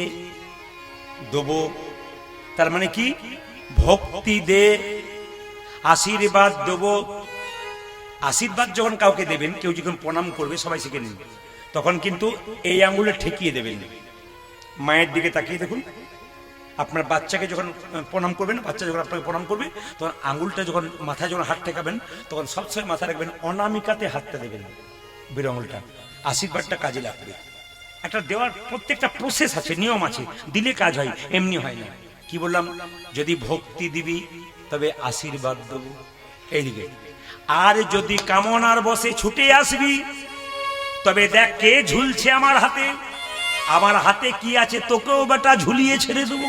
দেবো, তার মানে কি ভক্তি দে, আশীর্বাদ দেবো। আশীর্বাদ যখন কাউকে দেবেন, কেউ যখন প্রণাম করবে, সবাই শিখে নিন, তখন কিন্তু এই আঙ্গুলে ঠেকিয়ে দেবেন। মায়ের দিকে তাকিয়ে দেখুন, আপনার বাচ্চাকে যখন প্রণাম করবেন, বাচ্চা যখন আপনাকে প্রণাম করবে, তখন আঙুলটা যখন মাথায় যখন হাত ঠেকাবেন, তখন সবসময় মাথা রাখবেন অনামিকাতে হাতটা দেবেন, বের আঙুলটা। আশীর্বাদটা কাজে লাগবে। একটা দেওয়ার প্রত্যেকটা প্রসেস আছে, নিয়ম আছে, দিলে কাজ হয়, এমনি হয় না। কি বললাম? যদি ভক্তি দিবি তবে আশীর্বাদ দেব, এইদিকে। আর যদি কামনার বসে ছুটে আসবি তবে দেখ কে ঝুলছে আমার হাতে, আমার হাতে কি আছে তোকেও বেটা ঝুলিয়ে ছেড়ে দেবো।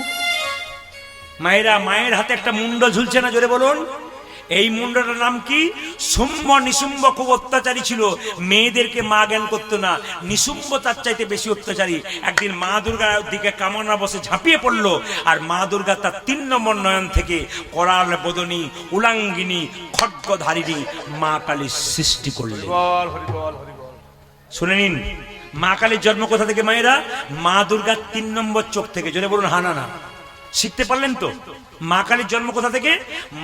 মায়েরা, মায়ের হাতে একটা মুন্ড ঝুলছে না, জোরে বলুন। এই মুন্ডটার নাম কি? শুম্ভ। নিশুম্ভ খুব অত্যাচারী ছিল, মেয়েদেরকে মা জ্ঞান করতো না। নিশুম্ভ তার চাইতে বেশি অত্যাচারী। একদিন মা দুর্গার দিকে কামনা বসে ঝাঁপিয়ে পড়লো, আর মা দুর্গা তার 3 নম্বর নয়ন থেকে করাল বদনী, উলাঙ্গিনী, খड्गধারিণী মা কালীর সৃষ্টি করলেন। বল হরি বল হরি বল। শুনে নিন, মা কালীর জন্ম কোথা থেকে মায়েরা? মা দুর্গার 3 নম্বর চোখ থেকে। জোরে বলুন হা না না। শিখতে পারলেন তো? মা কালীর জন্ম কোথা থেকে?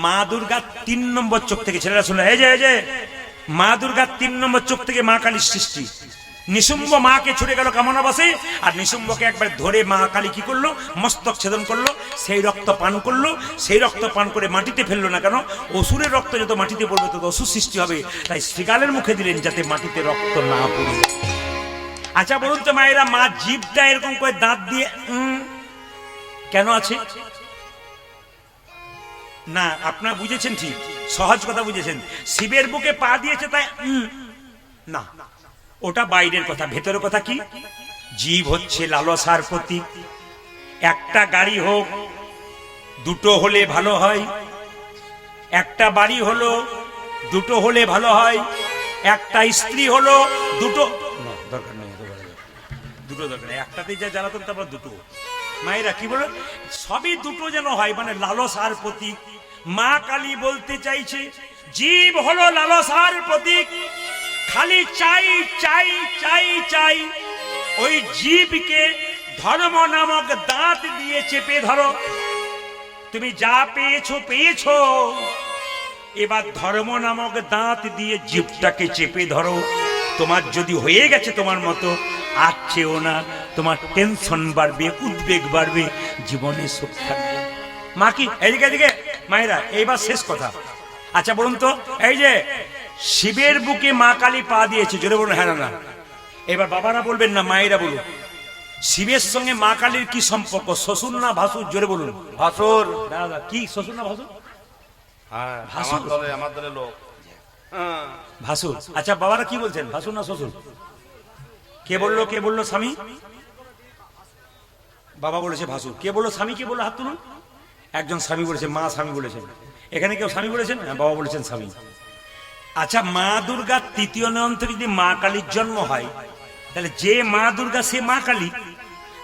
মা দুর্গার 3 নম্বর চোখ থেকে। ছেলেরা শুনলে, এই যে মা দুর্গার 3 নম্বর চোখ থেকে মা কালীর সৃষ্টি। নিশুম্ভ মাকে ছুটে গেল কামনা বসে, আর নিশুম্ভকে একবার ধরে মা কালী কি করলো? মস্তক ছেদন করলো, সেই রক্ত পান করলো। সেই রক্ত পান করে মাটিতে ফেললো না কেন? অসুরের রক্ত যত মাটিতে পড়বে তত অসুর সৃষ্টি হবে, তাই শ্রীকালের মুখে দিলেন যাতে মাটিতে রক্ত না পড়ে। আচ্ছা বলুন তো মায়েরা, মা জিভটা এরকম করে দাঁত দিয়ে কেন আছে? না, আপনারা বুঝেছেন, ঠিক সহজ কথা বুঝেছেন। শিবের বুকে পা দিয়েছে তাই না, ওটা বাইরের কথা। ভেতরের কথা কি? জীব হচ্ছে লালসার প্রতীক। একটা গাড়ি হোক, দুটো হলে ভালো হয়। একটা বাড়ি হলো, দুটো হলে ভালো হয়। একটা স্ত্রী হলো, দুটো দরকার নেই, দুটো দরকার নেই। একটাতেই যা জ্বালাতন, তারপর দুটো। মায়েরা কি বলে? সবই দুটো যেন হয়, মানে লালসার প্রতীক। মা কালী বলতে চাইছে জীব হলো লালসার প্রতীক, খালি চাই চাই চাই চাই। ওই জীবকে ধর্ম নামক দাঁত দিয়ে চেপে ধরো। তুমি যা পেয়েছো পেয়েছো, এবার ধর্ম নামক দাঁত দিয়ে জীবটাকে চেপে ধরো। তোমার যদি হয়ে গেছে তোমার মতো, আর চেও না। তোমার টেনশন বাড়বে, উদ্বেগ বাড়বে, জীবনে সুখ থাকবে। মা কি এদিকে মায়েরা, এইবার শেষ কথা। আচ্ছা বলুন তো, এই যে শিবের বুকে মা কালী পা দিয়েছে, জোরে বলুন হ্যাঁ না। এবার বাবারা বলবেন না, মায়েরা বলুন, শিবের সঙ্গে মা কালীর কি সম্পর্ক? শ্বশুর না ভাসুর? জোরে বলুন। ভাসুর। দাদা কি শ্বশুর না ভাসুর? হ্যাঁ, ভাসুর। আমার দলের লোক। হ্যাঁ, ভাসুর। আচ্ছা বাবারা কি বলছেন, ভাসুর না শ্বশুর? কে বললো স্বামী? বাবা বলেছে ভাসুর। কে বললো স্বামী? কে বললো? হাত তুলুন। একজন স্বামী বলেছে, মা স্বামী বলেছেন। এখানে কেউ স্বামী বলেছেন? হ্যাঁ, বাবা বলেছেন স্বামী। আচ্ছা, মা দুর্গার 3য় নয়ন থেকে যদি মা কালীর জন্ম হয়, তাহলে যে মা দুর্গা সে মা কালী।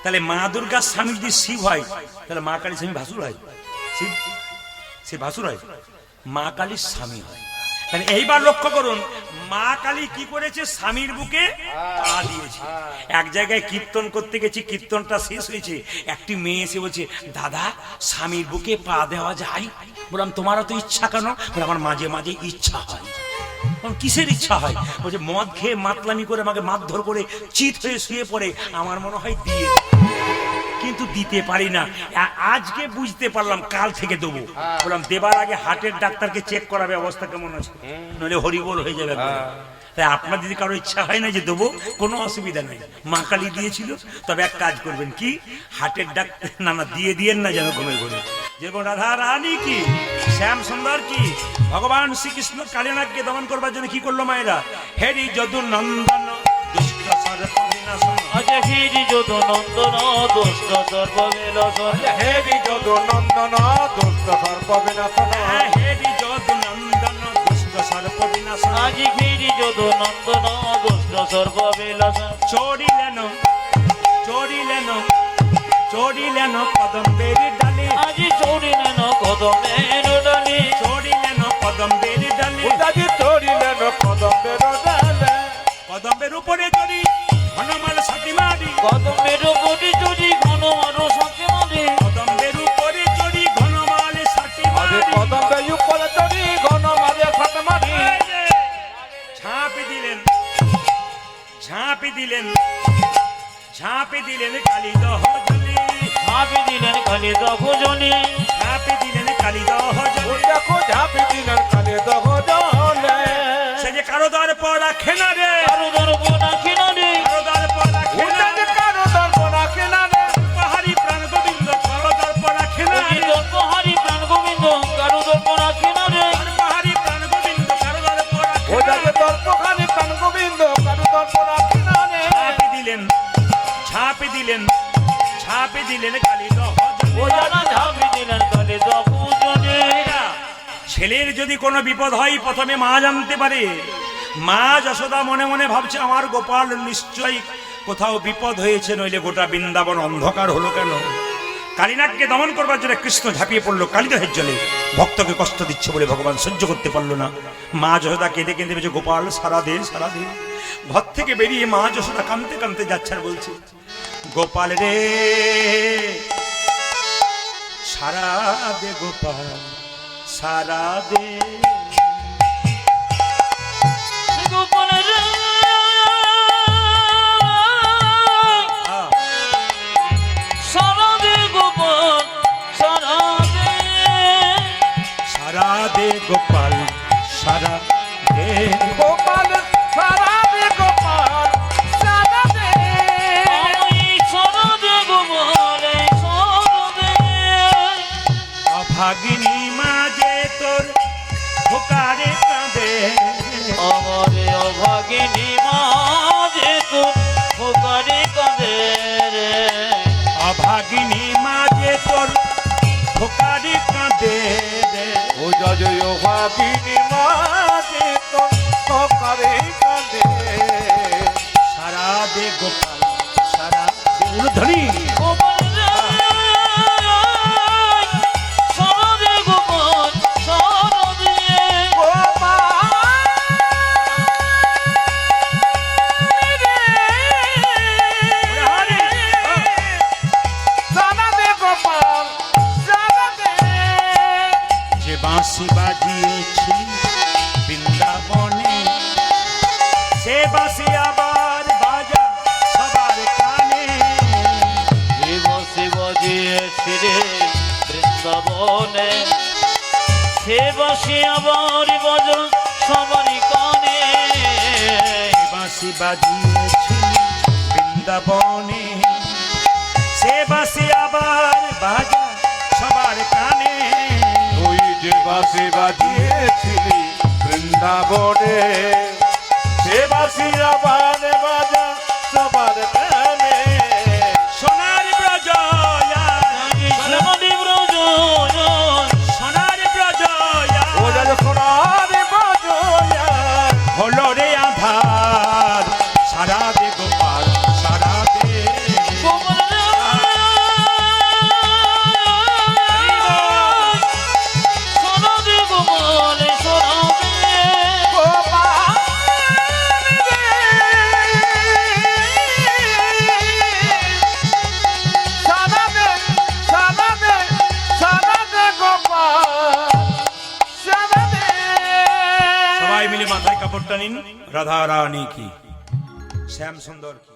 তাহলে মা দুর্গার স্বামী যদি শিব হয়, তাহলে মা কালীর স্বামী ভাসুর হয়। শিব সে ভাসুর হয়, মা কালীর স্বামী হয়। তাহলে এইবার লক্ষ্য করুন, মা কালী কি করেছে? স্বামীর বুকে পা দিয়েছে। এক জায়গায় কীর্তন করতে গেছি, কীর্তনটা শেষ হয়েছে, একটি মেয়ে এসে বলছে, দাদা স্বামীর বুকে পা দেওয়া যায়? বললাম তোমারও তো ইচ্ছা কেন? বলে আমার মাঝে মাঝে ইচ্ছা হয়। কিসের ইচ্ছা হয়? বলছে মদ খেয়ে মাতলামি করে আমাকে মারধর করে চিত হয়ে শুয়ে পড়ে, আমার মনে হয় দিয়ে, কিন্তু দিতে পারি না। আজকে বুঝতে পারলাম, কাল থেকে দেবো। বললাম দেবার আগে হার্টের ডাক্তারকে চেক করাবে, অবস্থা কেমন আছে, নইলে হরিবোল হয়ে যাবে। তাই আপনার যদি কারো ইচ্ছা হয় না যে দেবো, কোনো অসুবিধা নেই। মা কালী দিয়েছিল। তবে এক কাজ করবেন, কি হার্টের ডাক্তার না দিয়ে দিয়েন না যেন ঘুমে ঘুরে। যেরকম রাধা রানী কি, শ্যাম সুন্দর কি, ভগবান শ্রীকৃষ্ণ কালিনাগকে দমন করবার জন্য কি করলো মায়েরা? হেরি যদু নন্দন দুষ্ট সর্প বিনাশন। আজ হেরি যদু নন্দন দুষ্ট সর্প বিনাশন। হেরি যদু নন্দন দুষ্ট সর্প বিনাশন। হেরি যদু নন্দন দুষ্ট সর্প বিনাশন। আজ হেরি যদু নন্দন দুষ্ট সর্প বিনাশন। চড়িলেন কদম্বের ডালে। আজ চড়িলেন কদমের ডালে। চড়িলেন কদম্বের ডালে। উদাজি চড়িলেন কদম্বের ডালে। কদম্বের উপরে চড়ি ঘনমাল সাথী মারি। কদমের উপরে চড়ি ঘনমাল সাথী মারি। কদম্বের উপরে চড়ি ঘনমাল সাথী মারি। কদম্বের উপরে চড়ি ঘনমালে সাথে মারি। ঝাঁপে দিলেন কালিদহ জলে। ঝাঁপে দিলেন কালিদহ জলে। ঝাঁপে দিলেন কালিদহ জলে। দেখো ঝাঁপে দিলেন কালিদহ জলে। সে যে কারো দ্বার পর রাখে না রে। কারো দর্প রাখে না রে। কারো দ্বার পর রাখে না। কারো দর্প রাখে না রে। পাহাড়ি প্রাণ গোবিন্দ কারো দ্বার পর রাখে না। ঝাঁপে দিলেন কালী দহ ও জানা ঝাঁপি দিলেন কালে দপুজনে। ছেলের যদি কোনো বিপদ হয় প্রথমে মা জানতে পারে। মা যশোদা মনে মনে ভাবছে আমার গোপাল নিশ্চয়ই কোথাও বিপদ হয়েছে, নইলে গোটা বৃন্দাবন অন্ধকার হলো কেন। কালীনাগকে দমন করবার জন্য কৃষ্ণ ঝাঁপিয়ে পড়লো কালিদহের জলে। ভক্তকে কষ্ট দিচ্ছে বলে ভগবান সহ্য করতে পারলো না। মা যশোদা কেঁদে কেঁদে বলছে গোপাল সারা দে সারা দে। ঘর থেকে বেরিয়ে মা যশোদা কাঁদতে কাঁদতে যাচ্ছে আর বলছে গোপাল রে সারা দে গোপাল সারা দে। গোপালের সারা দে গোপাল সারা দে। সারা দে গোপাল সারা দে। গোপাল সারা দে গোপাল সারা দে। আমি সারা দে গোপাল সারা দে। অভাগিনী মাঝে তোর ভোকারে কাঁদে। আমারে অভাগিনী মাঝে তোর ভোকারে কাঁদে রে। অভাগিনী মাঝে তোর ভোকারে কাঁদে রে। ও জয় অভাগিনী মাঝে তোর ভোকারে কাঁদে। সারা দে গোপাল সারা দে। উলুধ্বনি। গোপাল সারা দে গোপাল সারা দে। যে বাঁশি বাজিয়েছি বৃন্দাবনে সে বাঁশি আবার বাজা সবার কানে। শিব শিব দিয়েছি রে বৃন্দাবনে সে বাসি আবার বাজ সবারই কানে। বাঁশি বাজিয়েছি বৃন্দাবনে সে বাঁশি আবার বাজা সবার কানে। তুই যে বাঁশি বাজিয়েছিলি বৃন্দাবনে সে বাঁশি আবার বাজা সবার কানে। সোনার ব্রজ শ্যামলী ব্রজ সোনার ব্রজ ও যেন সোনার বাজয়া হলো রে আধার সারা দে গোপাল সারা দে। সোনা দে গোপাল সোনা দে। সবাই মিলে মাথায় কাপড়টা নিন। রাধা রানী কি, শ্যাম সুন্দর কি।